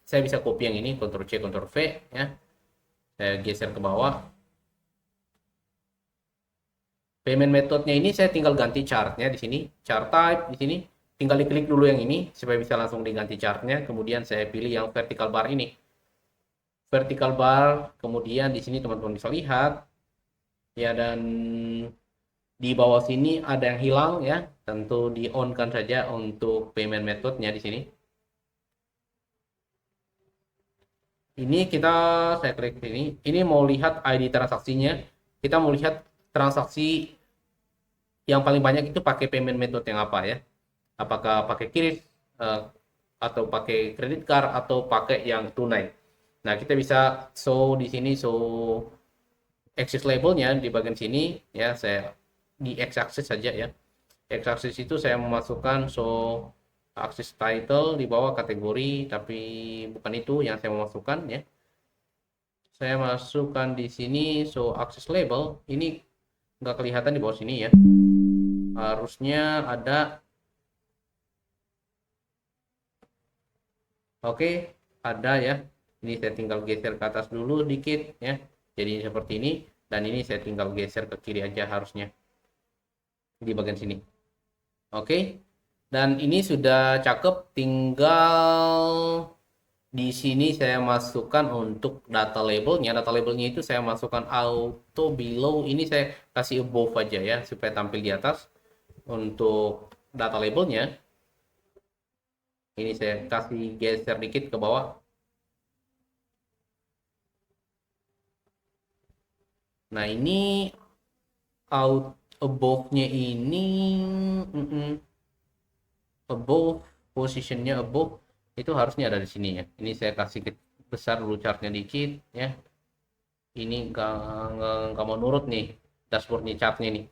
saya bisa copy yang ini, Ctrl C, Ctrl V ya. Saya geser ke bawah. Payment methodnya ini saya tinggal ganti chartnya di sini, chart type di sini. Tinggal diklik dulu yang ini supaya bisa langsung diganti chartnya. Kemudian saya pilih yang vertical bar ini. Vertical bar, kemudian di sini teman-teman bisa lihat ya, dan di bawah sini ada yang hilang ya. Tentu di on kan saja untuk payment methodnya di sini. Ini saya klik ini. Ini mau lihat ID transaksinya. Kita mau lihat transaksi yang paling banyak itu pakai payment method yang apa ya? Apakah pakai kris atau pakai kredit card atau pakai yang tunai. Nah, kita bisa show di sini, show axis labelnya di bagian sini ya. Saya di x axis saja ya. X axis itu saya memasukkan show axis title di bawah kategori, tapi bukan itu yang saya memasukkan ya. Saya masukkan di sini show axis label. Ini nggak kelihatan di bawah sini ya. Harusnya ada. Oke, ada ya. Ini saya tinggal geser ke atas dulu dikit ya. Jadi seperti ini, dan ini saya tinggal geser ke kiri aja harusnya di bagian sini. Oke. Dan ini sudah cakep, tinggal di sini saya masukkan untuk data labelnya. Data labelnya itu saya masukkan auto below. Ini saya kasih above aja ya supaya tampil di atas. Untuk data labelnya ini saya kasih geser dikit ke bawah. Nah, ini out above-nya ini above, positionnya above itu harusnya ada di sini ya. Ini saya kasih besar dulu chartnya dikit ya. Ini nggak mau nurut nih dashboardnya chartnya nih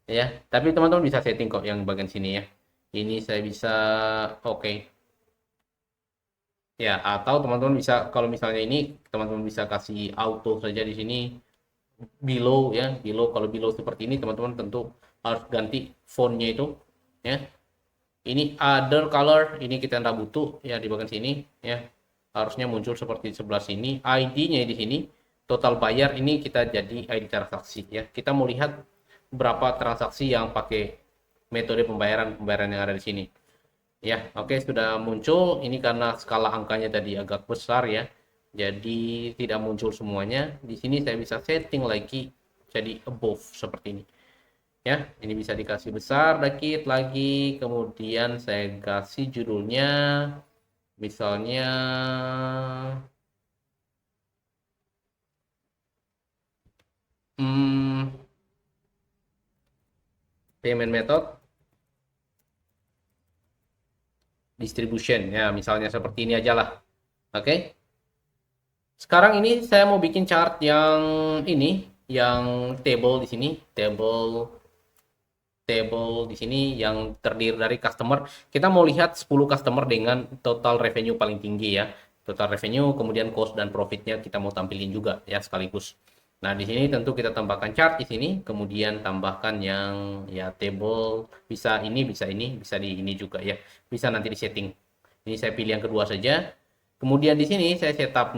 ya. Tapi teman-teman bisa setting kok yang bagian sini ya. Ini saya bisa oke. Ya, atau teman-teman bisa kalau misalnya ini teman-teman bisa kasih auto saja di sini below ya, below. Kalau below seperti ini teman-teman tentu harus ganti fontnya itu ya. Ini other color, ini kita nggak butuh ya di bagian sini ya. Harusnya muncul seperti sebelah sini. ID-nya di sini, total bayar ini kita jadi ID transaksi ya. Kita mau lihat berapa transaksi yang pakai metode pembayaran yang ada di sini. Ya, oke sudah muncul. Ini karena skala angkanya tadi agak besar ya. Jadi tidak muncul semuanya. Di sini saya bisa setting lagi jadi above seperti ini. Ya, ini bisa dikasih besar dikit lagi. Kemudian saya kasih judulnya misalnya hmm, payment method distribution ya, misalnya seperti ini aja lah. Oke. Sekarang ini saya mau bikin chart yang ini, yang table di sini, table table di sini yang terdiri dari customer. Kita mau lihat 10 customer dengan total revenue paling tinggi ya. Total revenue, kemudian cost dan profitnya kita mau tampilin juga ya sekaligus. Nah, di sini tentu kita tambahkan chart di sini, kemudian tambahkan yang ya table, bisa ini, bisa di ini juga ya. Bisa nanti di setting. Ini saya pilih yang kedua saja. Kemudian di sini saya setup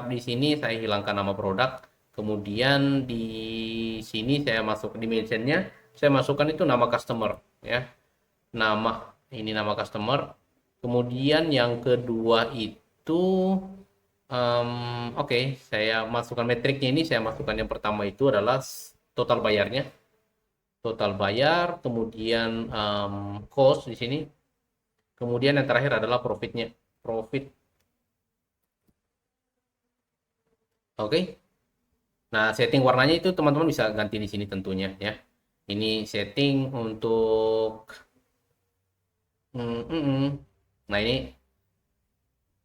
di sini saya hilangkan nama produk. Kemudian di sini saya masuk dimensionnya, saya masukkan itu nama customer ya. Nama customer. Kemudian yang kedua itu oke, saya masukkan metriknya ini, saya masukkan yang pertama itu adalah total bayarnya. Total bayar, kemudian cost di sini. Kemudian yang terakhir adalah profitnya. Profit. Oke. Nah, setting warnanya itu teman-teman bisa ganti di sini tentunya ya. Ini setting untuk nah ini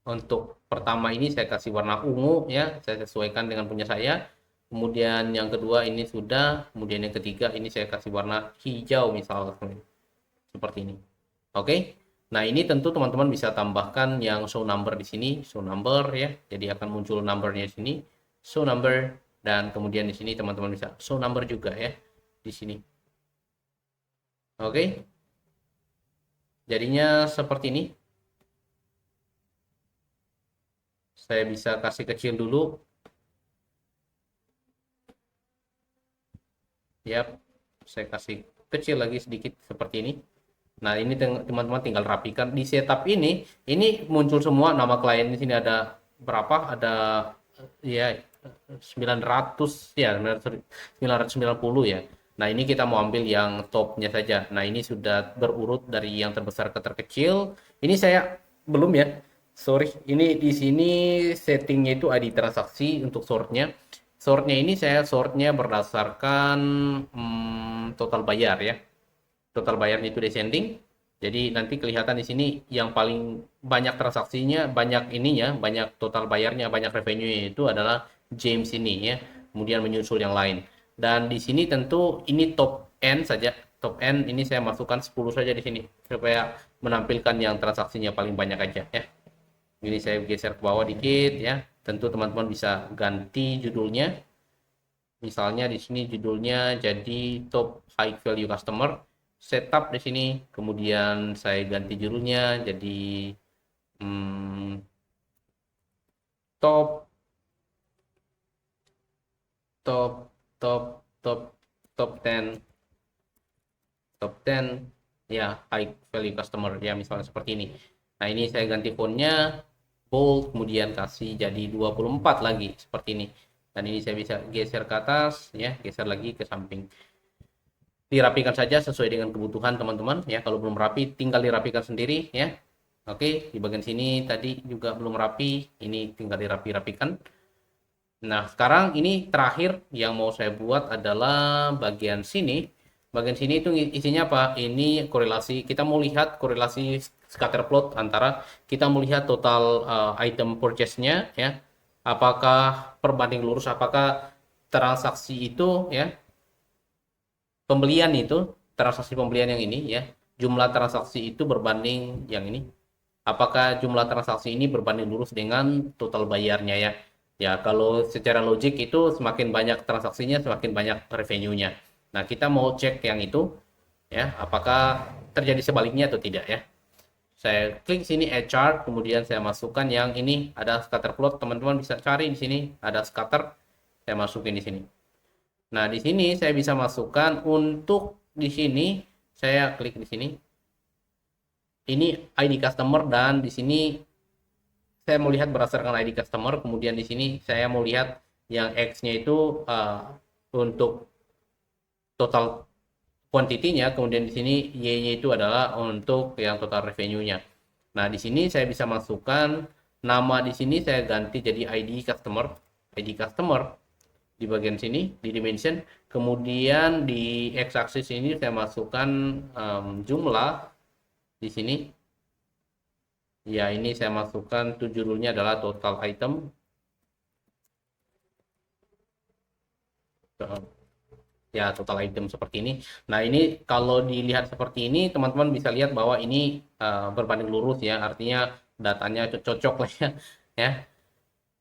untuk pertama ini saya kasih warna ungu ya, saya sesuaikan dengan punya saya. Kemudian yang kedua ini sudah, kemudian yang ketiga ini saya kasih warna hijau misalnya seperti ini. Oke. Nah, ini tentu teman-teman bisa tambahkan yang show number di sini, show number ya. Jadi akan muncul numbernya di sini, show number dan kemudian di sini teman-teman bisa show number juga ya di sini. Oke. Jadinya seperti ini. Saya bisa kasih kecil dulu. Ya, saya kasih kecil lagi sedikit seperti ini. Nah, ini teman-teman tinggal rapikan di setup ini muncul semua nama klien di sini ada berapa? Ada ya 900 ya 990 ya. Nah, ini kita mau ambil yang topnya saja. Nah, ini sudah berurut dari yang terbesar ke terkecil. Ini saya belum ya. Sorry, ini di sini settingnya itu ID transaksi untuk sortnya. Sortnya ini saya sortnya berdasarkan total bayar ya. Total bayarnya itu descending. Jadi nanti kelihatan di sini yang paling banyak transaksinya, banyak ininya, banyak total bayarnya, banyak revenue-nya itu adalah James ini ya. Kemudian menyusul yang lain. Dan di sini tentu ini top N saja. Top N ini saya masukkan 10 saja di sini supaya menampilkan yang transaksinya paling banyak aja ya. Ini saya geser ke bawah dikit ya. Tentu teman-teman bisa ganti judulnya. Misalnya di sini judulnya jadi top high value customer. Setup di sini, kemudian saya ganti judulnya jadi hmm, top top top top top 10 top 10 ya high value customer ya misalnya seperti ini. Nah, ini saya ganti fontnya bold, kemudian kasih jadi 24 lagi seperti ini. Dan ini saya bisa geser ke atas ya, geser lagi ke samping. Dirapikan saja sesuai dengan kebutuhan teman-teman ya. Kalau belum rapi tinggal dirapikan sendiri ya. Oke, di bagian sini tadi juga belum rapi, ini tinggal dirapi-rapikan. Nah, sekarang ini terakhir yang mau saya buat adalah bagian sini. Bagian sini itu isinya apa? Ini korelasi. Kita mau lihat korelasi scatter plot antara kita melihat total item purchase-nya ya. Apakah perbanding lurus, apakah transaksi itu ya, pembelian itu, transaksi pembelian yang ini ya, jumlah transaksi itu berbanding yang ini. Apakah jumlah transaksi ini berbanding lurus dengan total bayarnya ya? Ya, kalau secara logik itu semakin banyak transaksinya, semakin banyak revenue-nya. Nah, kita mau cek yang itu ya, apakah terjadi sebaliknya atau tidak ya. Saya klik sini add chart, kemudian saya masukkan yang ini ada scatter plot. Teman-teman bisa cari di sini ada scatter, saya masukin di sini. Nah, di sini saya bisa masukkan untuk di sini saya klik di sini. Ini ID customer dan di sini saya mau lihat berdasarkan ID customer, kemudian di sini saya mau lihat yang X-nya itu untuk total quantity-nya, kemudian di sini Y-nya itu adalah untuk yang total revenue-nya. Nah, di sini saya bisa masukkan nama di sini saya ganti jadi ID customer di bagian sini di dimension, kemudian di X-axis ini saya masukkan jumlah di sini. Ya, ini saya masukkan tuh judulnya adalah total item. Ya, total item seperti ini. Nah, ini kalau dilihat seperti ini, teman-teman bisa lihat bahwa ini berbanding lurus ya, artinya datanya cocok lah ya. Ya,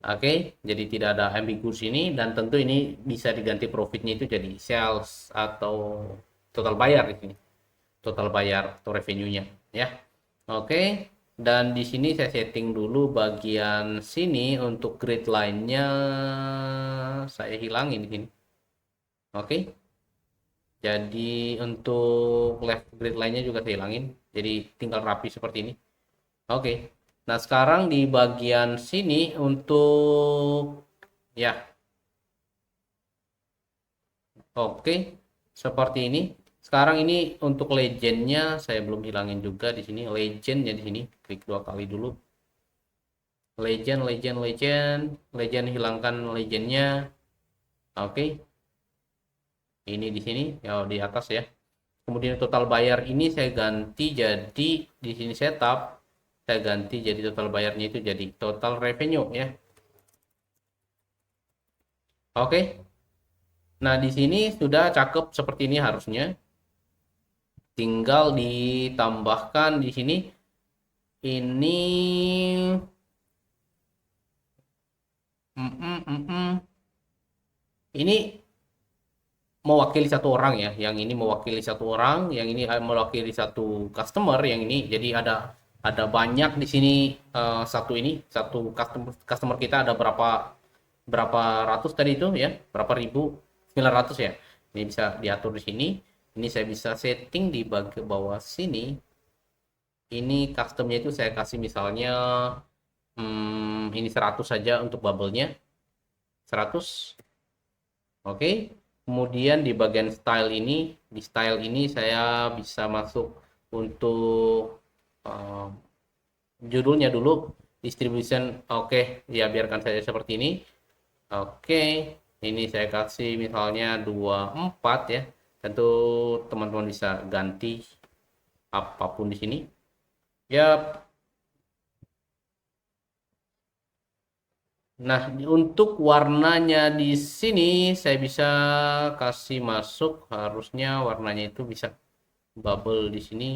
oke. Jadi tidak ada ambiguous ini dan tentu ini bisa diganti profitnya itu jadi sales atau total bayar di sini. Total bayar atau revenue-nya ya. Oke. Dan di sini saya setting dulu bagian sini untuk grid line-nya saya hilangin di sini. Oke. Jadi untuk left grid lainnya juga saya hilangin. Jadi tinggal rapi seperti ini. Oke. Nah, sekarang di bagian sini untuk ya, oke. Seperti ini. Sekarang ini untuk legendnya saya belum hilangin juga di sini. Legendnya di sini klik dua kali dulu. Legend, legend, legend, legend hilangkan legendnya. Oke. Ini di sini ya di atas ya. Kemudian total bayar ini saya ganti jadi di sini setup, saya ganti jadi total bayarnya itu jadi total revenue ya. Oke. Nah, di sini sudah cakep seperti ini harusnya. Tinggal ditambahkan di sini ini mm, mm, mm, mm. Ini mewakili satu orang ya. Yang ini mewakili satu orang, yang ini mewakili satu customer, yang ini jadi ada banyak di sini satu ini satu customer kita ada berapa berapa ratus tadi itu ya, berapa ribu, 900 ya. Ini bisa diatur di sini. Ini saya bisa setting di bagian bawah sini. Ini customnya itu saya kasih misalnya ini 100 saja untuk bubble-nya. 100. Oke. Kemudian di bagian style ini, di style ini saya bisa masuk untuk uh, judulnya dulu, distribution. Oke, ya biarkan saja seperti ini. Oke, ini saya kasih misalnya 24 ya. Tentu teman-teman bisa ganti apapun di sini. Ya, nah, untuk warnanya di sini saya bisa kasih masuk, harusnya warnanya itu bisa bubble di sini,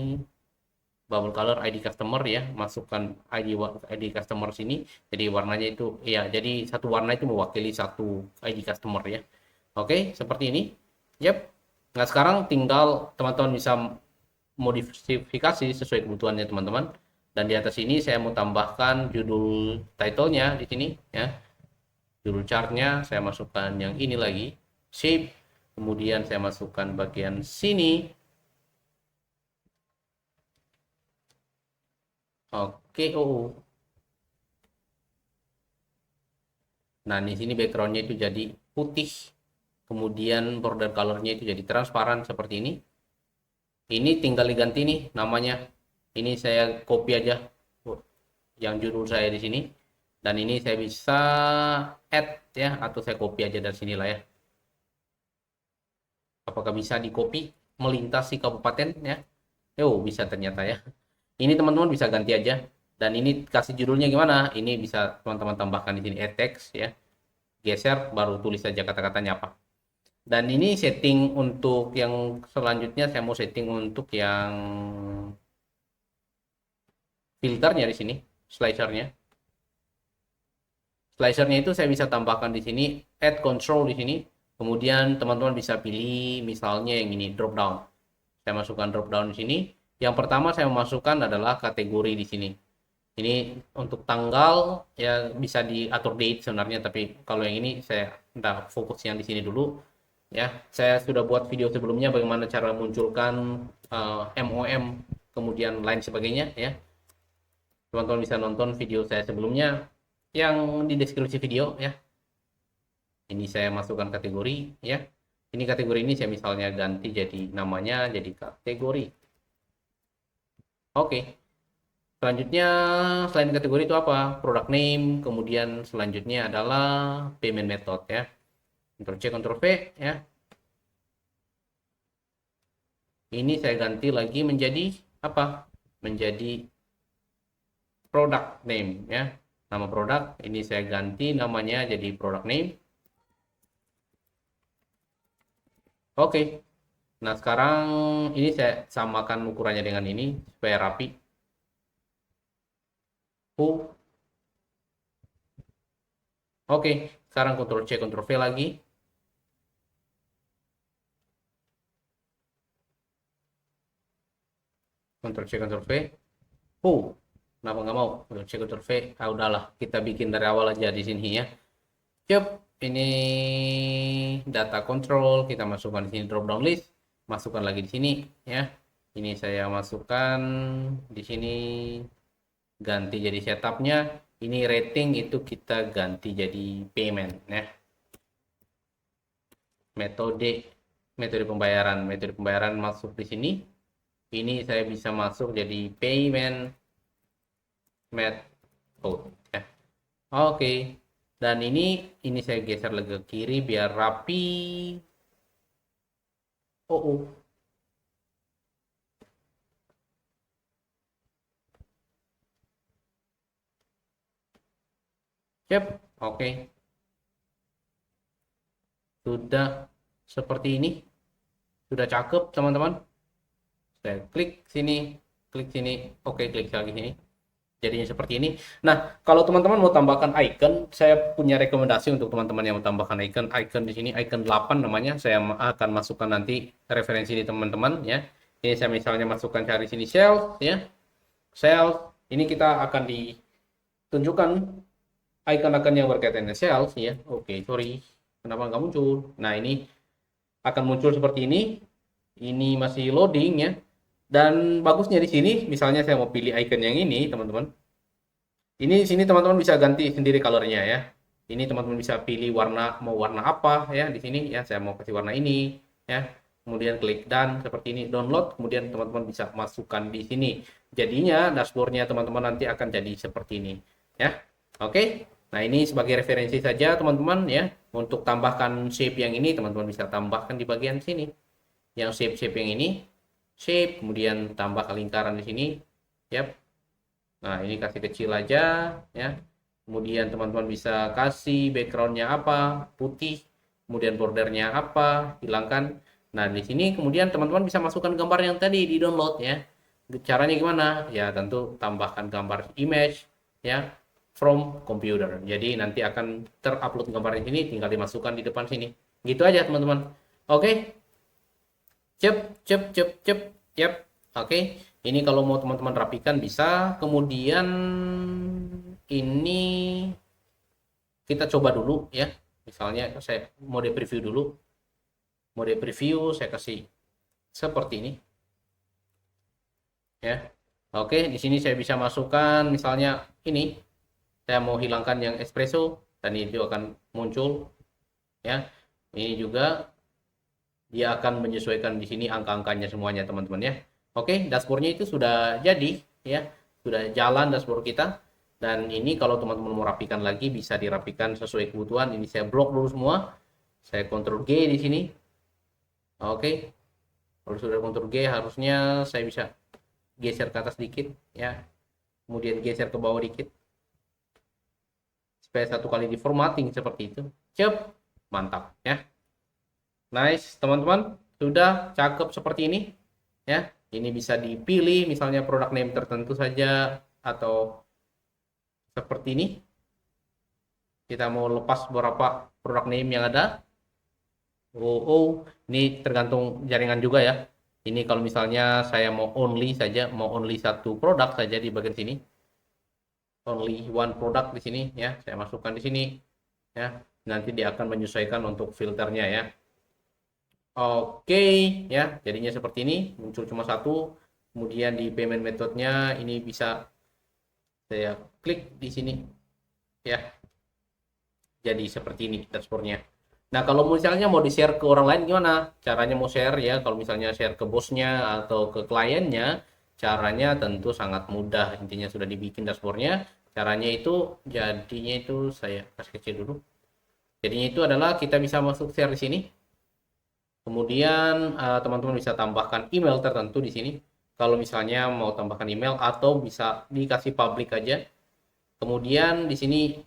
bubble color ID customer ya, masukkan ID customer sini. Jadi warnanya itu ya, jadi satu warna itu mewakili satu ID customer ya. Oke, seperti ini. Yap. Nah, sekarang tinggal teman-teman bisa modifikasi sesuai kebutuhannya teman-teman. Dan di atas ini saya mau tambahkan judul title-nya di sini ya. Judul chartnya saya masukkan yang ini lagi, shape. Kemudian saya masukkan bagian sini. Oke, nah, di sini backgroundnya itu jadi putih. Kemudian border colornya itu jadi transparan seperti ini. Ini tinggal diganti nih namanya. Ini saya copy aja yang judul saya di sini. Dan ini saya bisa add ya, atau saya copy aja dari sini lah ya. Apakah bisa di copy melintasi kabupaten ya? Oh, bisa ternyata ya. Ini teman-teman bisa ganti aja. Dan ini kasih judulnya gimana? Ini bisa teman-teman tambahkan di sini add text ya. Geser baru tulis saja kata-katanya apa. Dan ini setting untuk yang selanjutnya, saya mau setting untuk yang filternya di sini, slicernya. Slicernya itu saya bisa tambahkan di sini, add control di sini. Kemudian teman-teman bisa pilih misalnya yang ini drop down. Saya masukkan drop down di sini. Yang pertama saya memasukkan adalah kategori di sini. Ini untuk tanggal ya, bisa diatur date sebenarnya, tapi kalau yang ini saya udah fokus yang di sini dulu ya. Saya sudah buat video sebelumnya bagaimana cara munculkan MOM kemudian lain sebagainya ya. Teman-teman bisa nonton video saya sebelumnya yang di deskripsi video ya. Ini saya masukkan kategori ya. Ini kategori ini saya misalnya ganti jadi namanya jadi kategori. Oke. Selanjutnya selain kategori itu apa? Product name, kemudian selanjutnya adalah payment method ya. Ctrl C, Ctrl V ya. Ini saya ganti lagi menjadi apa? Menjadi product name ya. Nama produk ini saya ganti namanya jadi product name. Oke. Nah, sekarang ini saya samakan ukurannya dengan ini supaya rapi. Oke, sekarang Ctrl C, Ctrl V lagi. Ctrl C, Ctrl V. Kenapa nggak mau? Ctrl C, Ctrl V. Ah, udahlah, kita bikin dari awal aja di sini ya. Yup, ini data control, kita masukkan di sini drop down list, masukkan lagi di sini ya. Ini saya masukkan di sini, ganti jadi setupnya. Ini rating itu kita ganti jadi payment ya. Metode pembayaran masuk di sini. Ini saya bisa masuk jadi payment method ya. Oke. Dan ini saya geser lagi ke kiri biar rapi. Oh. Yap, oke. Sudah seperti ini. Sudah cakep, teman-teman. Saya klik sini, oke, klik lagi sini. Jadinya seperti ini. Nah, kalau teman-teman mau tambahkan icon, saya punya rekomendasi untuk teman-teman yang mau tambahkan icon di sini, icon 8 namanya. Saya akan masukkan nanti referensi di teman-teman ya. Ini saya misalnya masukkan cari sini sales ya. Sales, ini kita akan ditunjukkan icon-icon yang berkaitan dengan sales ya. Oke, sorry. Kenapa nggak muncul? Nah, ini akan muncul seperti ini. Ini masih loading ya. Dan bagusnya di sini, misalnya saya mau pilih icon yang ini, teman-teman. Ini di sini teman-teman bisa ganti sendiri colornya ya. Ini teman-teman bisa pilih mau warna apa ya di sini ya. Saya mau kasih warna ini ya. Kemudian klik dan seperti ini download. Kemudian teman-teman bisa masukkan di sini. Jadinya dashboardnya teman-teman nanti akan jadi seperti ini ya. Oke. Nah, ini sebagai referensi saja teman-teman ya. Untuk tambahkan shape yang ini teman-teman bisa tambahkan di bagian sini. Yang shape yang ini, shape, kemudian tambah ke lingkaran di sini. Yap. Nah, ini kasih kecil aja ya. Kemudian teman-teman bisa kasih backgroundnya apa, putih. Kemudian bordernya apa, hilangkan. Nah, di sini kemudian teman-teman bisa masukkan gambar yang tadi di download ya. Caranya gimana? Ya, tentu tambahkan gambar image ya from computer. Jadi nanti akan terupload gambar di sini, tinggal dimasukkan di depan sini. Gitu aja teman-teman. Oke. Cep. Yap. Oke. Ini kalau mau teman-teman rapikan bisa. Kemudian ini kita coba dulu ya. Misalnya saya mode preview dulu. Mode preview saya kasih seperti ini. Ya. Oke, di sini saya bisa masukkan misalnya ini. Saya mau hilangkan yang espresso dan itu akan muncul ya. Ini juga dia akan menyesuaikan di sini angka-angkanya semuanya teman-teman ya. Oke, dashboardnya itu sudah jadi ya, sudah jalan dashboard kita. Dan ini kalau teman-teman mau rapikan lagi bisa dirapikan sesuai kebutuhan. Ini saya blok dulu semua. Saya Ctrl G di sini. Oke. Kalau sudah Ctrl G harusnya saya bisa geser ke atas dikit ya. Kemudian geser ke bawah dikit. Supaya satu kali di formatting seperti itu. Cep. Mantap ya. Nice, teman-teman. Sudah cakep seperti ini ya. Ini bisa dipilih misalnya produk name tertentu saja atau seperti ini. Kita mau lepas beberapa produk name yang ada. Ini tergantung jaringan juga ya. Ini kalau misalnya saya mau only saja, mau only satu produk saja di bagian sini. Only one product di sini ya. Saya masukkan di sini ya. Nanti dia akan menyesuaikan untuk filternya ya. Oke ya, jadinya seperti ini, muncul cuma satu. Kemudian di payment methodnya ini bisa saya klik di sini ya. Jadi seperti ini dashboardnya. Nah, kalau misalnya mau di-share ke orang lain gimana? Caranya mau share ya, kalau misalnya share ke bosnya atau ke kliennya, caranya tentu sangat mudah. Intinya sudah dibikin dashboardnya. Caranya itu, jadinya itu saya kasih kecil dulu. Jadinya itu adalah kita bisa masuk share di sini. Kemudian teman-teman bisa tambahkan email tertentu di sini. Kalau misalnya mau tambahkan email atau bisa dikasih public aja. Kemudian di sini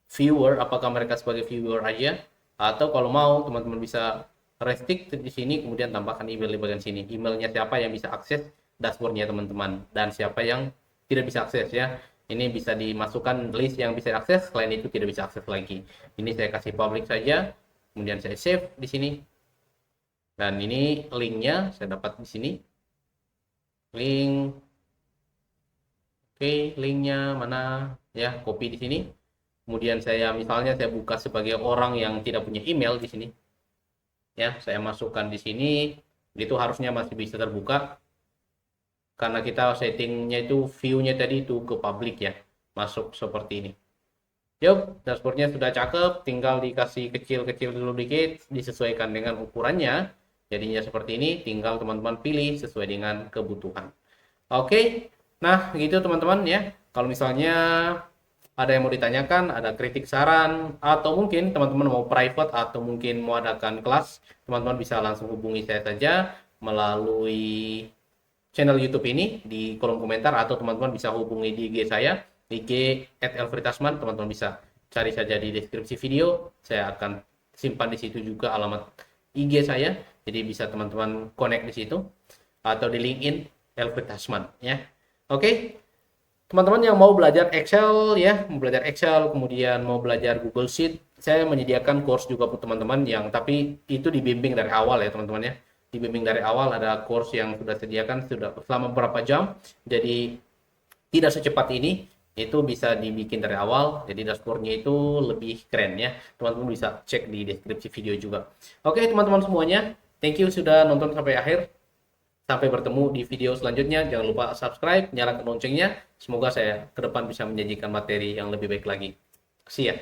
viewer, apakah mereka sebagai viewer aja atau kalau mau teman-teman bisa restrict di sini kemudian tambahkan email di bagian sini. Emailnya siapa yang bisa akses dashboardnya teman-teman dan siapa yang tidak bisa akses ya. Ini bisa dimasukkan list yang bisa akses, selain itu tidak bisa akses lagi. Ini saya kasih public saja. Kemudian saya save di sini. Dan ini linknya saya dapat di sini. Link. Oke, linknya mana? Ya, copy di sini. Kemudian saya misalnya saya buka sebagai orang yang tidak punya email di sini. Ya, saya masukkan di sini. Itu harusnya masih bisa terbuka. Karena kita settingnya itu view-nya tadi itu ke public ya. Masuk seperti ini. Yuk, dashboardnya sudah cakep. Tinggal dikasih kecil-kecil dulu dikit. Disesuaikan dengan ukurannya. Jadinya seperti ini, tinggal teman-teman pilih sesuai dengan kebutuhan. Oke, nah gitu teman-teman ya. Kalau misalnya ada yang mau ditanyakan, ada kritik saran, atau mungkin teman-teman mau private atau mungkin mau adakan kelas, teman-teman bisa langsung hubungi saya saja melalui channel YouTube ini di kolom komentar, atau teman-teman bisa hubungi di IG saya, IG @elfritasman. Teman-teman bisa cari saja di deskripsi video. Saya akan simpan di situ juga alamat IG saya. Jadi bisa teman-teman connect di situ atau di LinkedIn Elfrid Tasman ya. Oke. Teman-teman yang mau belajar Excel ya, mau belajar Excel, kemudian mau belajar Google Sheet, saya menyediakan course juga untuk teman-teman yang tapi itu dibimbing dari awal ya, teman-teman ya. Dibimbing dari awal, ada course yang sudah sediakan sudah selama beberapa jam. Jadi tidak secepat ini. Itu bisa dibikin dari awal, jadi dashboardnya itu lebih keren ya. Teman-teman bisa cek di deskripsi video juga. Oke teman-teman semuanya, thank you sudah nonton sampai akhir. Sampai bertemu di video selanjutnya. Jangan lupa subscribe, nyalakan loncengnya. Semoga saya ke depan bisa menyajikan materi yang lebih baik lagi. See ya.